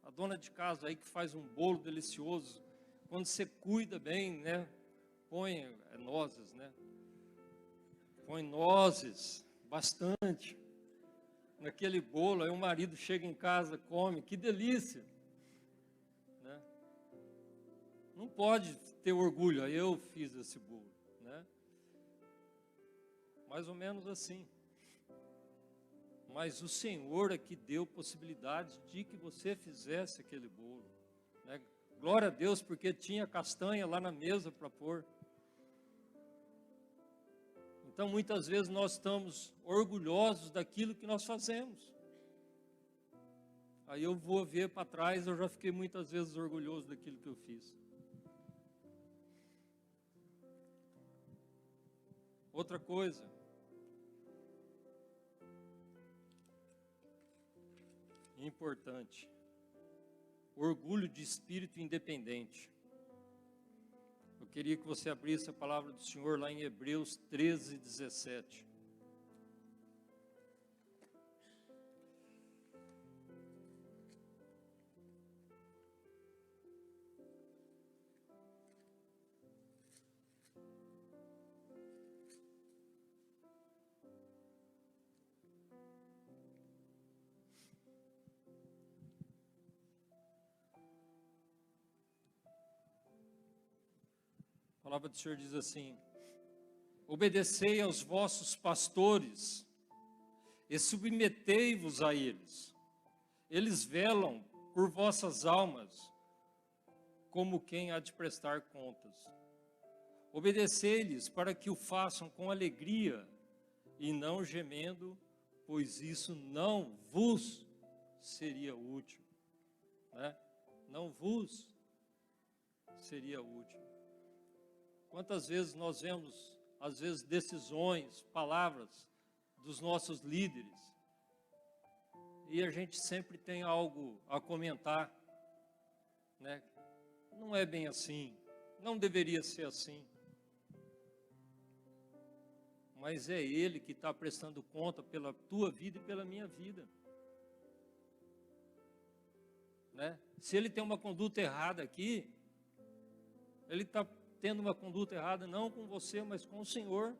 a dona de casa aí que faz um bolo delicioso, quando você cuida bem, né? Põe nozes, né? Põe nozes, bastante, naquele bolo, aí o marido chega em casa, come, que delícia, né? Não pode ter orgulho, aí eu fiz esse bolo, né? Mais ou menos assim. Mas o Senhor é que deu possibilidade de que você fizesse aquele bolo, né? Glória a Deus, porque tinha castanha lá na mesa para pôr. Então, muitas vezes nós estamos orgulhosos daquilo que nós fazemos. Aí eu vou ver para trás, eu já fiquei muitas vezes orgulhoso daquilo que eu fiz. Outra coisa, importante, orgulho de espírito independente. Eu queria que você abrisse a palavra do Senhor lá em Hebreus 13, 17. A palavra do Senhor diz assim: obedecei aos vossos pastores e submetei-vos a eles. Eles velam por vossas almas, como quem há de prestar contas. Obedecei-lhes para que o façam com alegria e não gemendo, pois isso não vos seria útil, né? Não vos seria útil. Quantas vezes nós vemos, às vezes, decisões, palavras dos nossos líderes, e a gente sempre tem algo a comentar, né? Não é bem assim, não deveria ser assim. Mas é Ele que está prestando conta pela tua vida e pela minha vida, né? Se Ele tem uma conduta errada aqui, Ele está tendo uma conduta errada não com você, mas com o Senhor.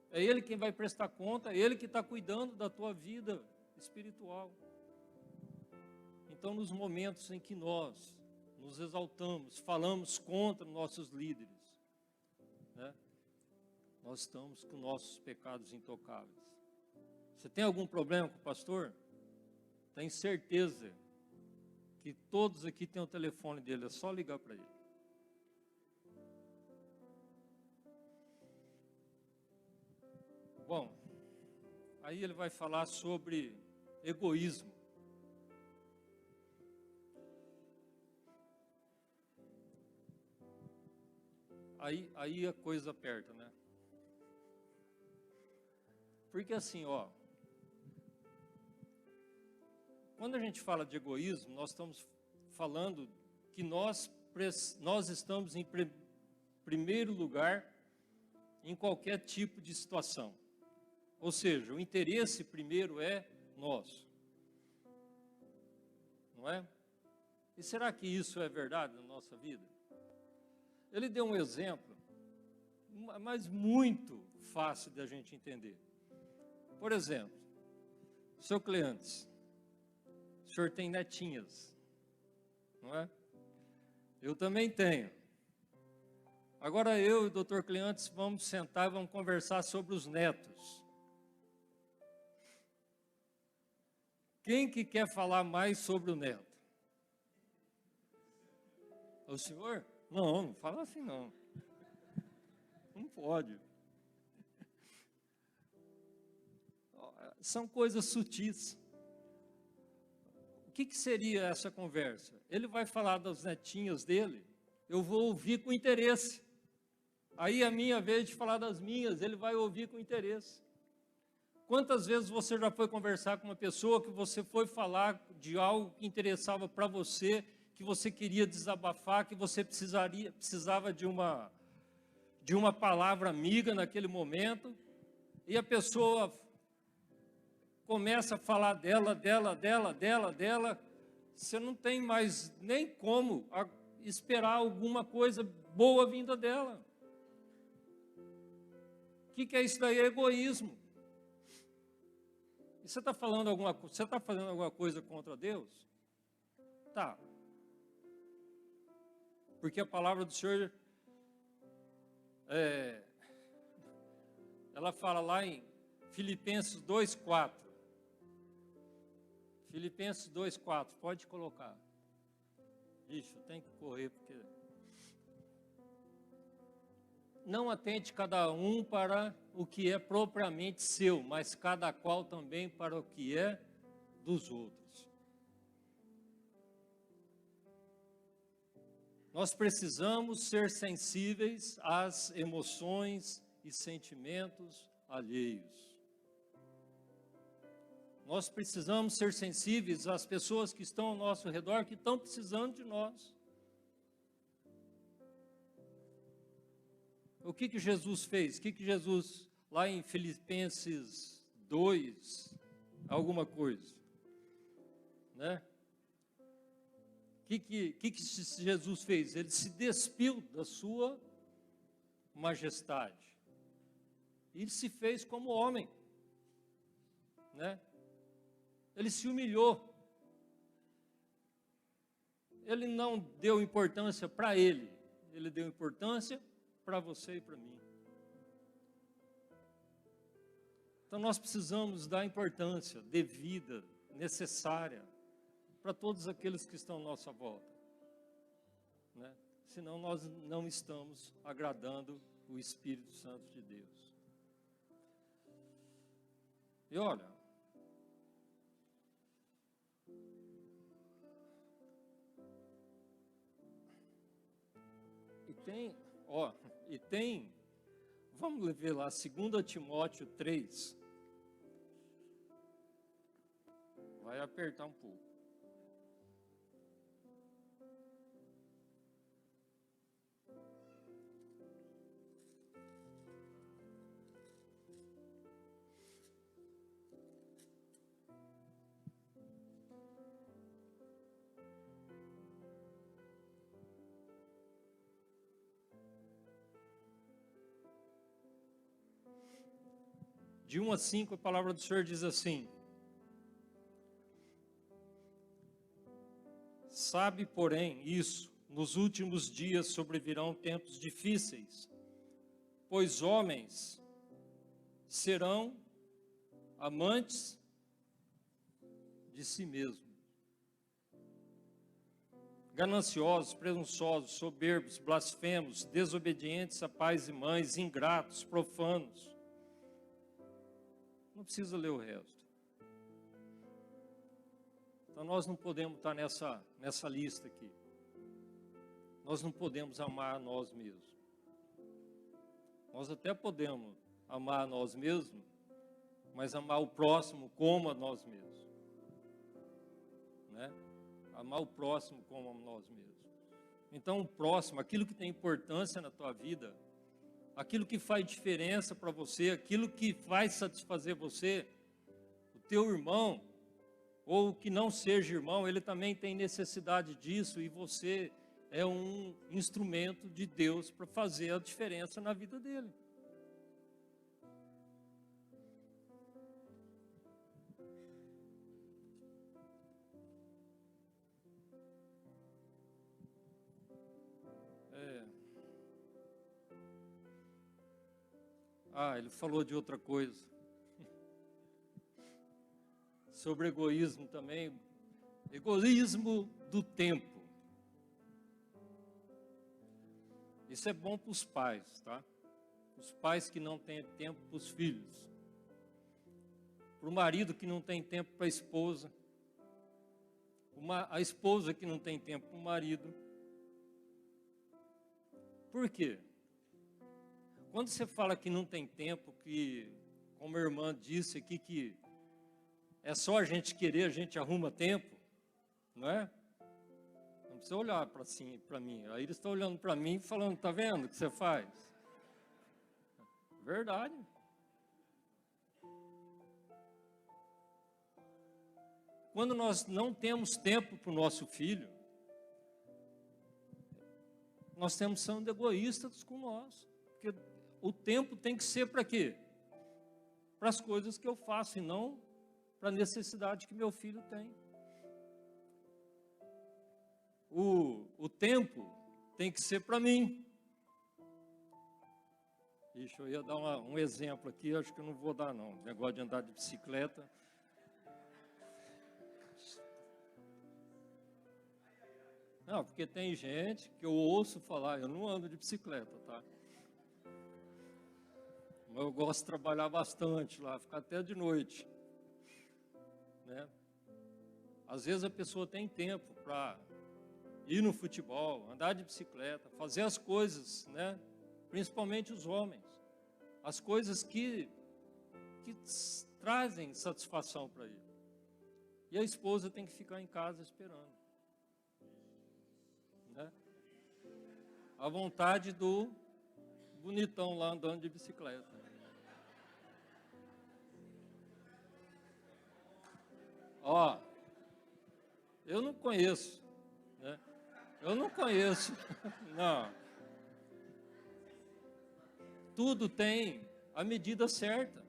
É Ele quem vai prestar conta, é Ele que está cuidando da tua vida espiritual. Então, nos momentos em que nós nos exaltamos, falamos contra nossos líderes, né? Nós estamos com nossos pecados intocáveis. Você tem algum problema com o pastor? Tem certeza que todos aqui têm o telefone dele, é só ligar para ele. Bom, aí ele vai falar sobre egoísmo. Aí a coisa aperta, né? Porque assim, ó, quando a gente fala de egoísmo, nós estamos falando que nós estamos em primeiro lugar em qualquer tipo de situação. Ou seja, o interesse primeiro é nosso. Não é? E será que isso é verdade na nossa vida? Ele deu um exemplo, mas muito fácil da gente entender. Por exemplo, seu Cleantes, o senhor tem netinhas, não é? Eu também tenho. Agora eu e o Dr. Cleantes vamos sentar e vamos conversar sobre os netos. Quem que quer falar mais sobre o neto? O senhor? Não, não fala assim não. Não pode. São coisas sutis. O que seria essa conversa? Ele vai falar das netinhas dele, eu vou ouvir com interesse. Aí a minha vez de falar das minhas, ele vai ouvir com interesse. Quantas vezes você já foi conversar com uma pessoa que você foi falar de algo que interessava para você, que você queria desabafar, que você precisava de uma palavra amiga naquele momento, e a pessoa começa a falar dela, você não tem mais nem como esperar alguma coisa boa vinda dela. O que é isso daí? É egoísmo. E você está fazendo alguma coisa contra Deus? Tá. Porque a palavra do Senhor, ela fala lá em Filipenses 2:4. Filipenses 2:4, pode colocar. Ixi, eu tenho que correr porque... Não atente cada um para o que é propriamente seu, mas cada qual também para o que é dos outros. Nós precisamos ser sensíveis às emoções e sentimentos alheios. Nós precisamos ser sensíveis às pessoas que estão ao nosso redor, que estão precisando de nós. O que Jesus fez? O que Jesus, lá em Filipenses 2, alguma coisa, né? O que Jesus fez? Ele se despiu da sua majestade. Ele se fez como homem, né? Ele se humilhou. Ele não deu importância para ele. Ele deu importância para você e para mim. Então nós precisamos dar importância devida, necessária, para todos aqueles que estão à nossa volta, né? Senão nós não estamos agradando o Espírito Santo de Deus. E olha, vamos ver lá, 2 Timóteo 3, vai apertar um pouco. De 1 a 5, a palavra do Senhor diz assim: sabe, porém, isso, nos últimos dias sobrevirão tempos difíceis, pois homens serão amantes de si mesmos, gananciosos, presunçosos, soberbos, blasfemos, desobedientes a pais e mães, ingratos, profanos. Não precisa ler o resto. Então nós não podemos estar nessa lista aqui. Nós não podemos amar a nós mesmos. Nós até podemos amar a nós mesmos, mas amar o próximo como a nós mesmos, né? Amar o próximo como a nós mesmos. Então, o próximo, aquilo que tem importância na tua vida, aquilo que faz diferença para você, aquilo que faz satisfazer você, o teu irmão, ou que não seja irmão, ele também tem necessidade disso, e você é um instrumento de Deus para fazer a diferença na vida dele. Ele falou de outra coisa. Sobre egoísmo também. Egoísmo do tempo. Isso é bom para os pais, tá? Os pais que não têm tempo para os filhos. Para o marido que não tem tempo para a esposa. A esposa que não tem tempo para o marido. Por quê? Quando você fala que não tem tempo, que, como a irmã disse aqui, que é só a gente querer, a gente arruma tempo, não é? Não precisa olhar para mim. Aí eles estão olhando para mim e falando, tá vendo o que você faz? Verdade. Quando nós não temos tempo para o nosso filho, nós estamos sendo egoístas com nós. Porque o tempo tem que ser para quê? Para as coisas que eu faço e não para a necessidade que meu filho tem. O tempo tem que ser para mim. Ixi, eu ia dar um exemplo aqui, acho que eu não vou dar não. Negócio de andar de bicicleta. Não, porque tem gente que eu ouço falar, eu não ando de bicicleta, tá? Mas eu gosto de trabalhar bastante lá, ficar até de noite, né? Às vezes a pessoa tem tempo para ir no futebol, andar de bicicleta, fazer as coisas, né? Principalmente os homens, as coisas que trazem satisfação para ele. E a esposa tem que ficar em casa esperando, né? A vontade do bonitão lá andando de bicicleta. Ó, eu não conheço, né? Eu não conheço, não. Tudo tem a medida certa,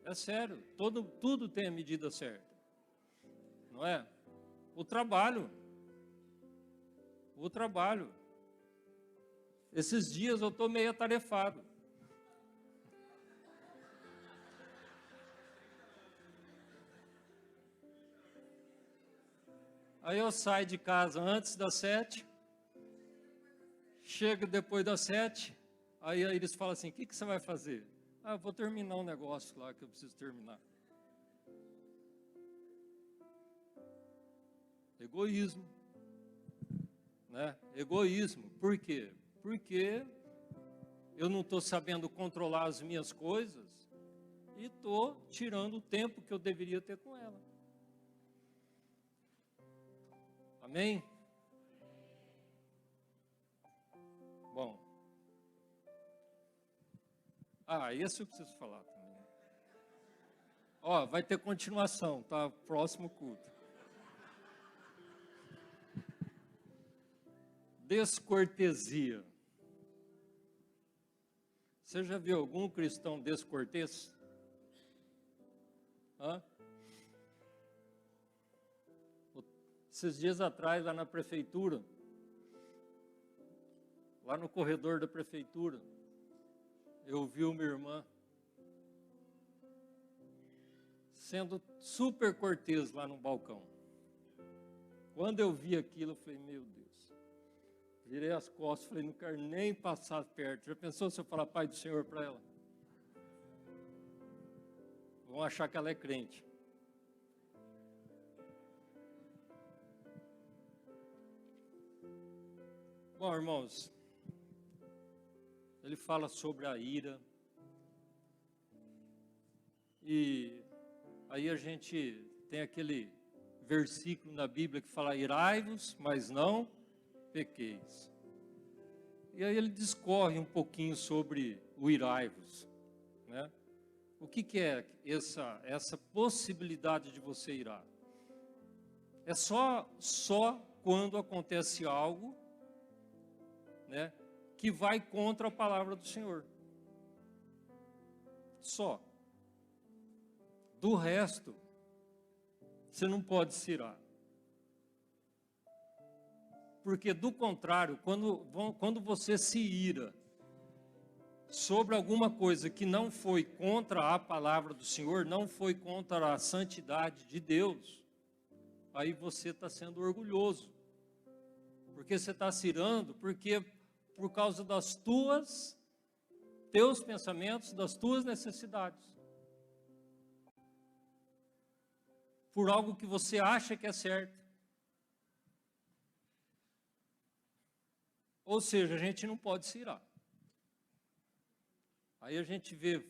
é sério, tudo tem a medida certa, não é? O trabalho. Esses dias eu estou meio atarefado. Aí eu saio de casa antes das 7, chego depois das 7, aí eles falam assim, o que você vai fazer? Eu vou terminar um negócio lá que eu preciso terminar. Egoísmo, né? Egoísmo, por quê? Porque eu não estou sabendo controlar as minhas coisas e estou tirando o tempo que eu deveria ter com ela. Amém? Bom. Esse eu preciso falar também. Ó, vai ter continuação, tá? Próximo culto. Descortesia. Você já viu algum cristão descortês? Esses dias atrás, lá na prefeitura, lá no corredor da prefeitura, eu vi uma irmã sendo super cortês lá no balcão. Quando eu vi aquilo, eu falei, meu Deus. Virei as costas, falei, não quero nem passar perto. Já pensou se eu falar Pai do Senhor para ela? Vão achar que ela é crente. Bom, irmãos, ele fala sobre a ira. E aí a gente tem aquele versículo na Bíblia que fala: irai-vos, mas não pequeis. E aí ele discorre um pouquinho sobre o irai-vos, né? O que é essa possibilidade de você irar? É só quando acontece algo, né, que vai contra a palavra do Senhor. Só. Do resto, você não pode se irar. Porque, do contrário, quando você se ira sobre alguma coisa que não foi contra a palavra do Senhor, não foi contra a santidade de Deus, aí você está sendo orgulhoso. Porque você está se irando, porque por causa teus pensamentos, das tuas necessidades. Por algo que você acha que é certo. Ou seja, a gente não pode se irar. Aí a gente vê,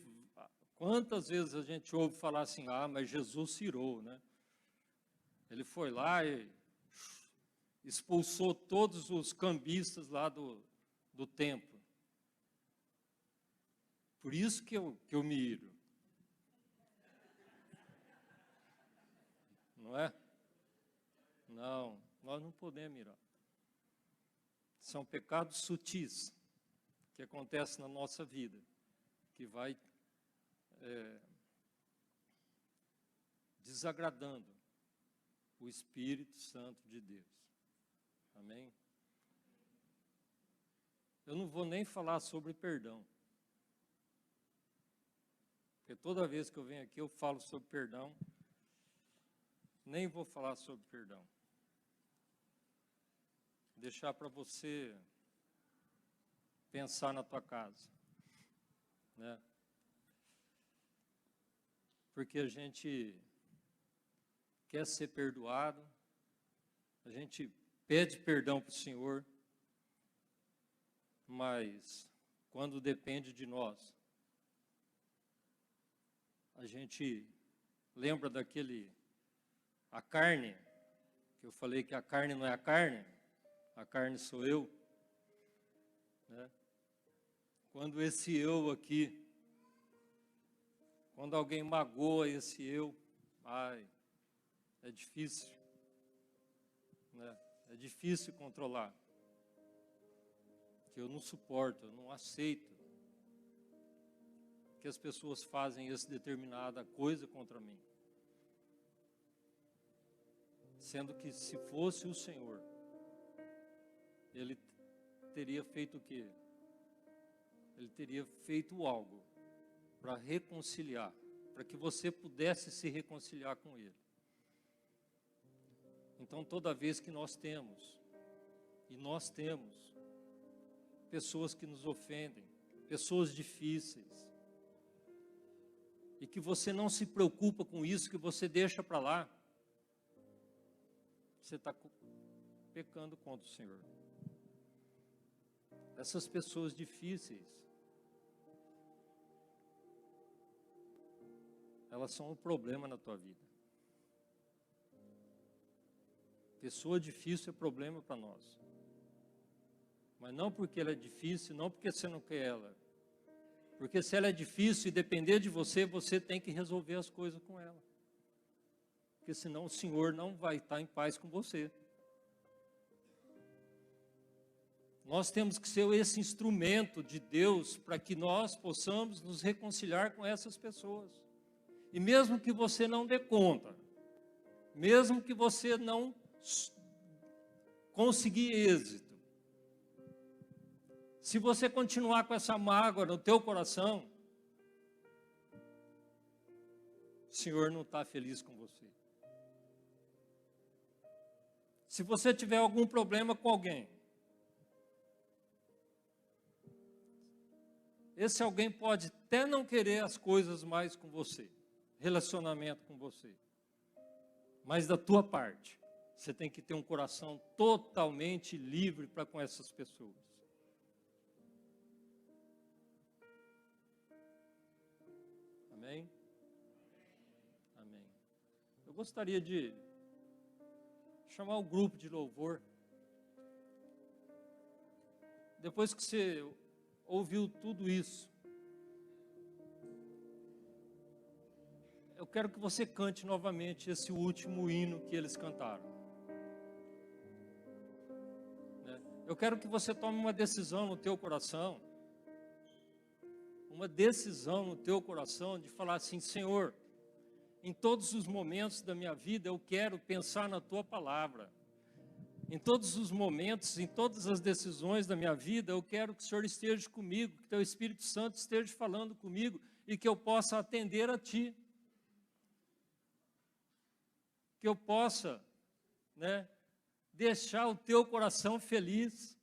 quantas vezes a gente ouve falar assim: ah, mas Jesus se irou, né? Ele foi lá e expulsou todos os cambistas lá do templo. Por isso que eu me iro. Não é? Não, nós não podemos irar. São pecados sutis que acontecem na nossa vida, que vai desagradando o Espírito Santo de Deus. Amém? Eu não vou nem falar sobre perdão. Porque toda vez que eu venho aqui eu falo sobre perdão. Nem vou falar sobre perdão. Deixar para você pensar na tua casa, né? Porque a gente quer ser perdoado, a gente pede perdão para o Senhor, mas quando depende de nós, a gente lembra a carne, que eu falei que a carne não é a carne sou eu, né? Quando esse eu aqui, quando alguém magoa esse eu, ai, é difícil, né? É difícil controlar, que eu não suporto, eu não aceito que as pessoas fazem essa determinada coisa contra mim. Sendo que se fosse o Senhor, Ele teria feito o quê? Ele teria feito algo para reconciliar, para que você pudesse se reconciliar com Ele. Então, toda vez que nós temos pessoas que nos ofendem, pessoas difíceis, e que você não se preocupa com isso, que você deixa para lá, você está pecando contra o Senhor. Essas pessoas difíceis, elas são um problema na tua vida. Pessoa difícil é problema para nós. Mas não porque ela é difícil, não porque você não quer ela. Porque se ela é difícil e depender de você, você tem que resolver as coisas com ela. Porque senão o Senhor não vai estar em paz com você. Nós temos que ser esse instrumento de Deus para que nós possamos nos reconciliar com essas pessoas. E mesmo que você não dê conta, mesmo que você não conseguir êxito, se você continuar com essa mágoa no teu coração, o Senhor não está feliz com você. Se você tiver algum problema com alguém, esse alguém pode até não querer as coisas mais com você, relacionamento com você, mas da tua parte, você tem que ter um coração totalmente livre para com essas pessoas. Eu gostaria de chamar o grupo de louvor. Depois que você ouviu tudo isso, eu quero que você cante novamente esse último hino que eles cantaram. Eu quero que você tome uma decisão no teu coração. Uma decisão no teu coração de falar assim: Senhor, em todos os momentos da minha vida eu quero pensar na tua palavra. Em todos os momentos, em todas as decisões da minha vida, eu quero que o Senhor esteja comigo, que teu Espírito Santo esteja falando comigo e que eu possa atender a ti. Que eu possa, deixar o teu coração feliz.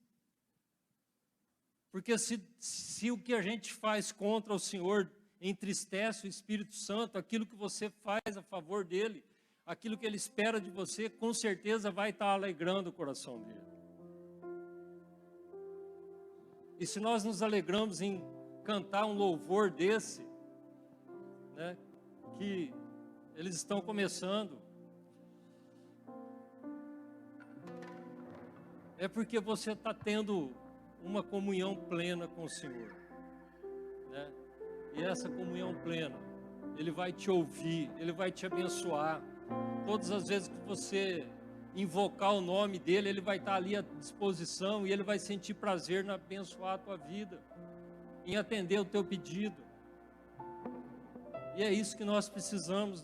Porque se o que a gente faz contra o Senhor entristece o Espírito Santo, aquilo que você faz a favor dele, aquilo que ele espera de você, com certeza vai estar alegrando o coração dele. E se nós nos alegramos em cantar um louvor desse, que eles estão começando, é porque você está tendo uma comunhão plena com o Senhor, E essa comunhão plena, Ele vai te ouvir, Ele vai te abençoar. Todas as vezes que você invocar o nome dEle, Ele vai estar ali à disposição e Ele vai sentir prazer em abençoar a tua vida, em atender o teu pedido. E é isso que nós precisamos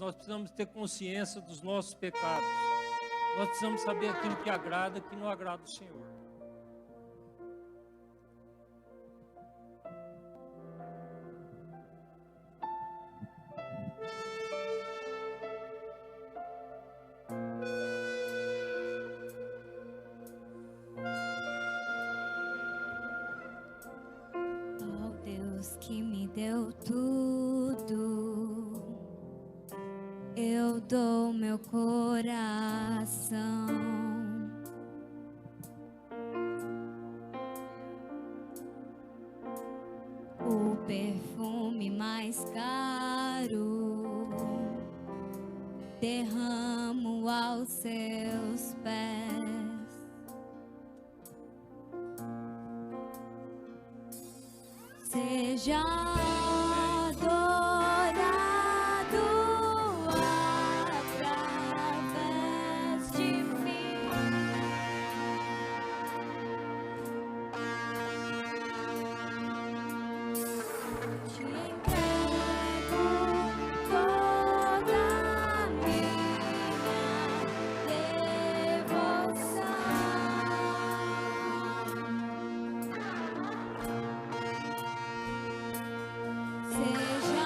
ter consciência dos nossos pecados. Nós precisamos saber aquilo que agrada e que não agrada o Senhor. Oh Deus que me deu tudo, eu dou meu coração. O perfume mais caro derramo aos seus pés. Seja adorado através de mim. Te entrego toda a minha devoção. Seja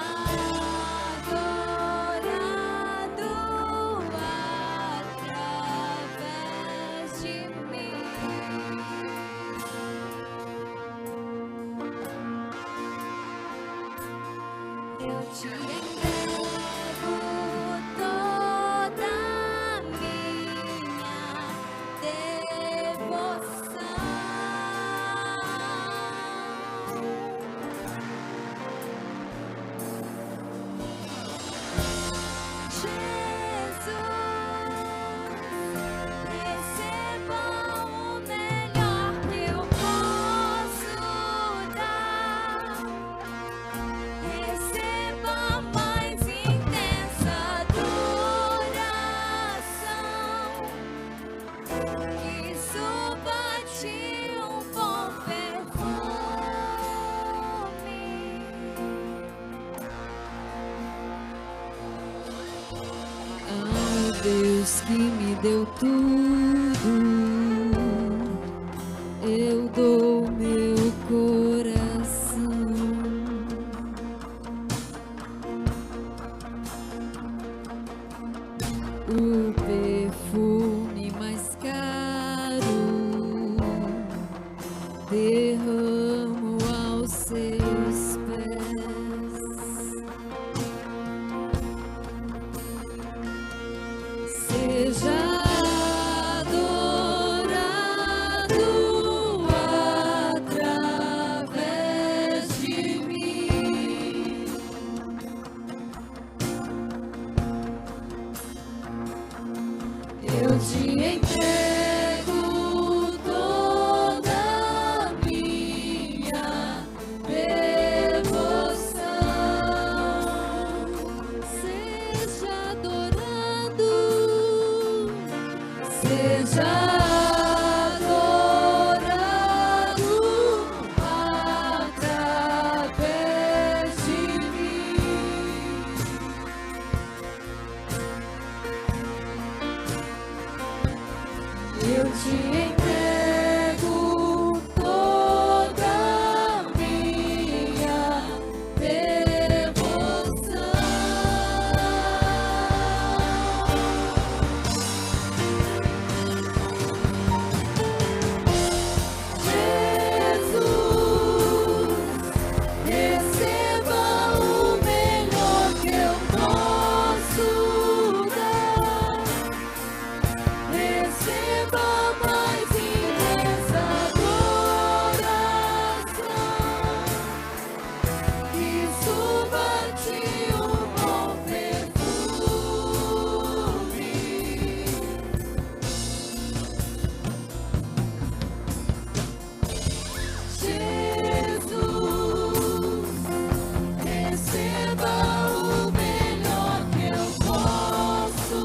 adorado através de mim. Eu te entrego toda a minha devoção. Receba o melhor que eu posso dar. Receba a mais intensa adoração. Que suba de um bom perfume. Ai, Deus que me deu tudo, eu dou meu coração. O perfume mais caro derramo aos seus pés. Seja adorado através de mim. eu te entrego toda a minha devoção. Jesus, receba o melhor que eu posso dar. Receba mais intensa adoração, que suba a ti um bom perfume. Jesus, receba o melhor que eu posso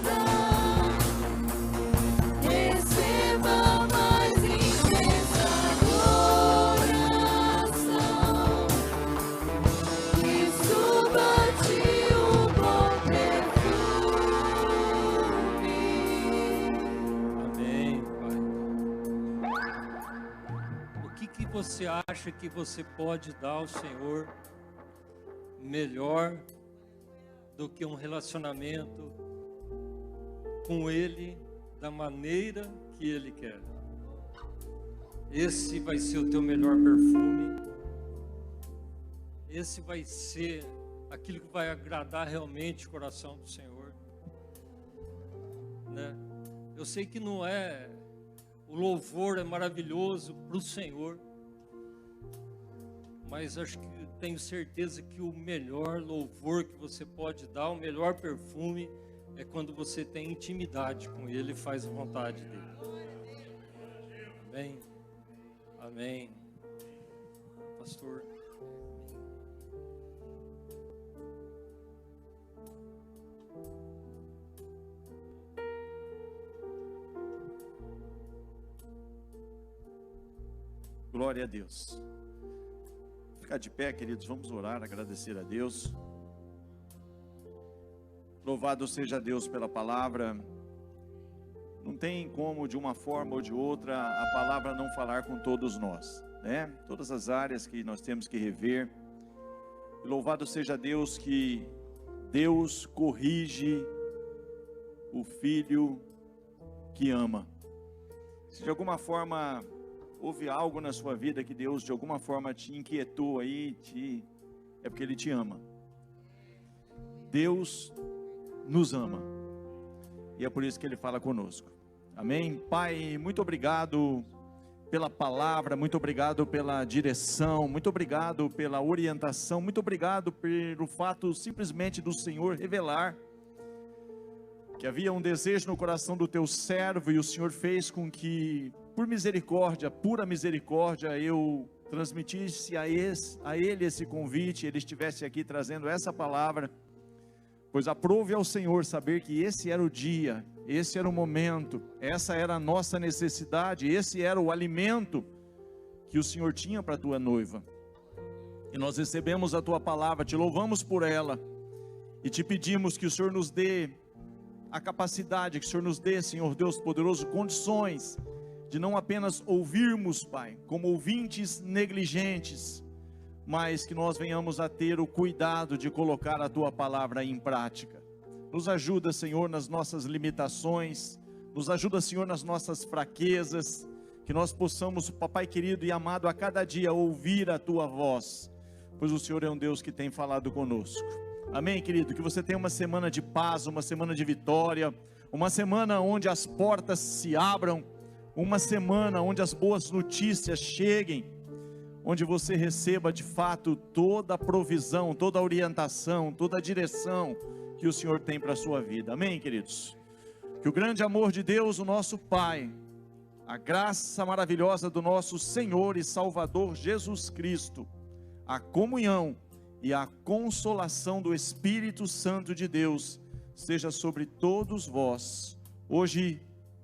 dar. Receba mais intensa adoração, que suba a ti um bom perfume. Amém, Pai. O que você acha que você pode dar ao Senhor melhor do que um relacionamento com Ele da maneira que Ele quer? Esse vai ser o teu melhor perfume. Esse vai ser aquilo que vai agradar realmente o coração do Senhor, né? Eu sei que não é, o louvor é maravilhoso para o Senhor, mas acho que tenho certeza que o melhor louvor que você pode dar, o melhor perfume, é quando você tem intimidade com Ele e faz a vontade dEle. Amém? Amém. Pastor. Glória a Deus. Ficar de pé, queridos, vamos orar, agradecer a Deus. Louvado seja Deus pela palavra. Não tem como, de uma forma ou de outra, a palavra não falar com todos nós, né? Todas as áreas que nós temos que rever. E louvado seja Deus que Deus corrige o filho que ama. Se de alguma forma houve algo na sua vida que Deus de alguma forma te inquietou aí, é porque Ele te ama. Deus nos ama. E é por isso que Ele fala conosco. Amém? Pai, muito obrigado pela palavra, muito obrigado pela direção, muito obrigado pela orientação, muito obrigado pelo fato simplesmente do Senhor revelar que havia um desejo no coração do teu servo e o Senhor fez com que, por misericórdia, pura misericórdia, eu transmitisse a ele esse convite, ele estivesse aqui trazendo essa palavra, pois aprove ao Senhor saber que esse era o dia, esse era o momento, essa era a nossa necessidade, esse era o alimento que o Senhor tinha para a tua noiva. E nós recebemos a tua palavra, te louvamos por ela e te pedimos que o Senhor nos dê a capacidade, que o Senhor nos dê, Senhor Deus poderoso, condições de não apenas ouvirmos, Pai, como ouvintes negligentes, mas que nós venhamos a ter o cuidado de colocar a tua palavra em prática. Nos ajuda, Senhor, nas nossas limitações, nos ajuda, Senhor, nas nossas fraquezas, que nós possamos, Papai querido e amado, a cada dia ouvir a tua voz, pois o Senhor é um Deus que tem falado conosco. Amém, querido? Que você tenha uma semana de paz, uma semana de vitória, uma semana onde as portas se abram, uma semana onde as boas notícias cheguem, onde você receba de fato toda a provisão, toda a orientação, toda a direção que o Senhor tem para a sua vida. Amém, queridos? Que o grande amor de Deus, o nosso Pai, a graça maravilhosa do nosso Senhor e Salvador Jesus Cristo, a comunhão e a consolação do Espírito Santo de Deus seja sobre todos vós, hoje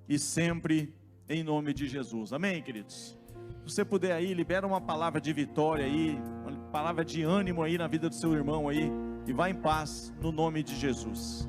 e sempre, em nome de Jesus. Amém, queridos? Se você puder aí, libera uma palavra de vitória aí, uma palavra de ânimo aí na vida do seu irmão aí, e vá em paz, no nome de Jesus.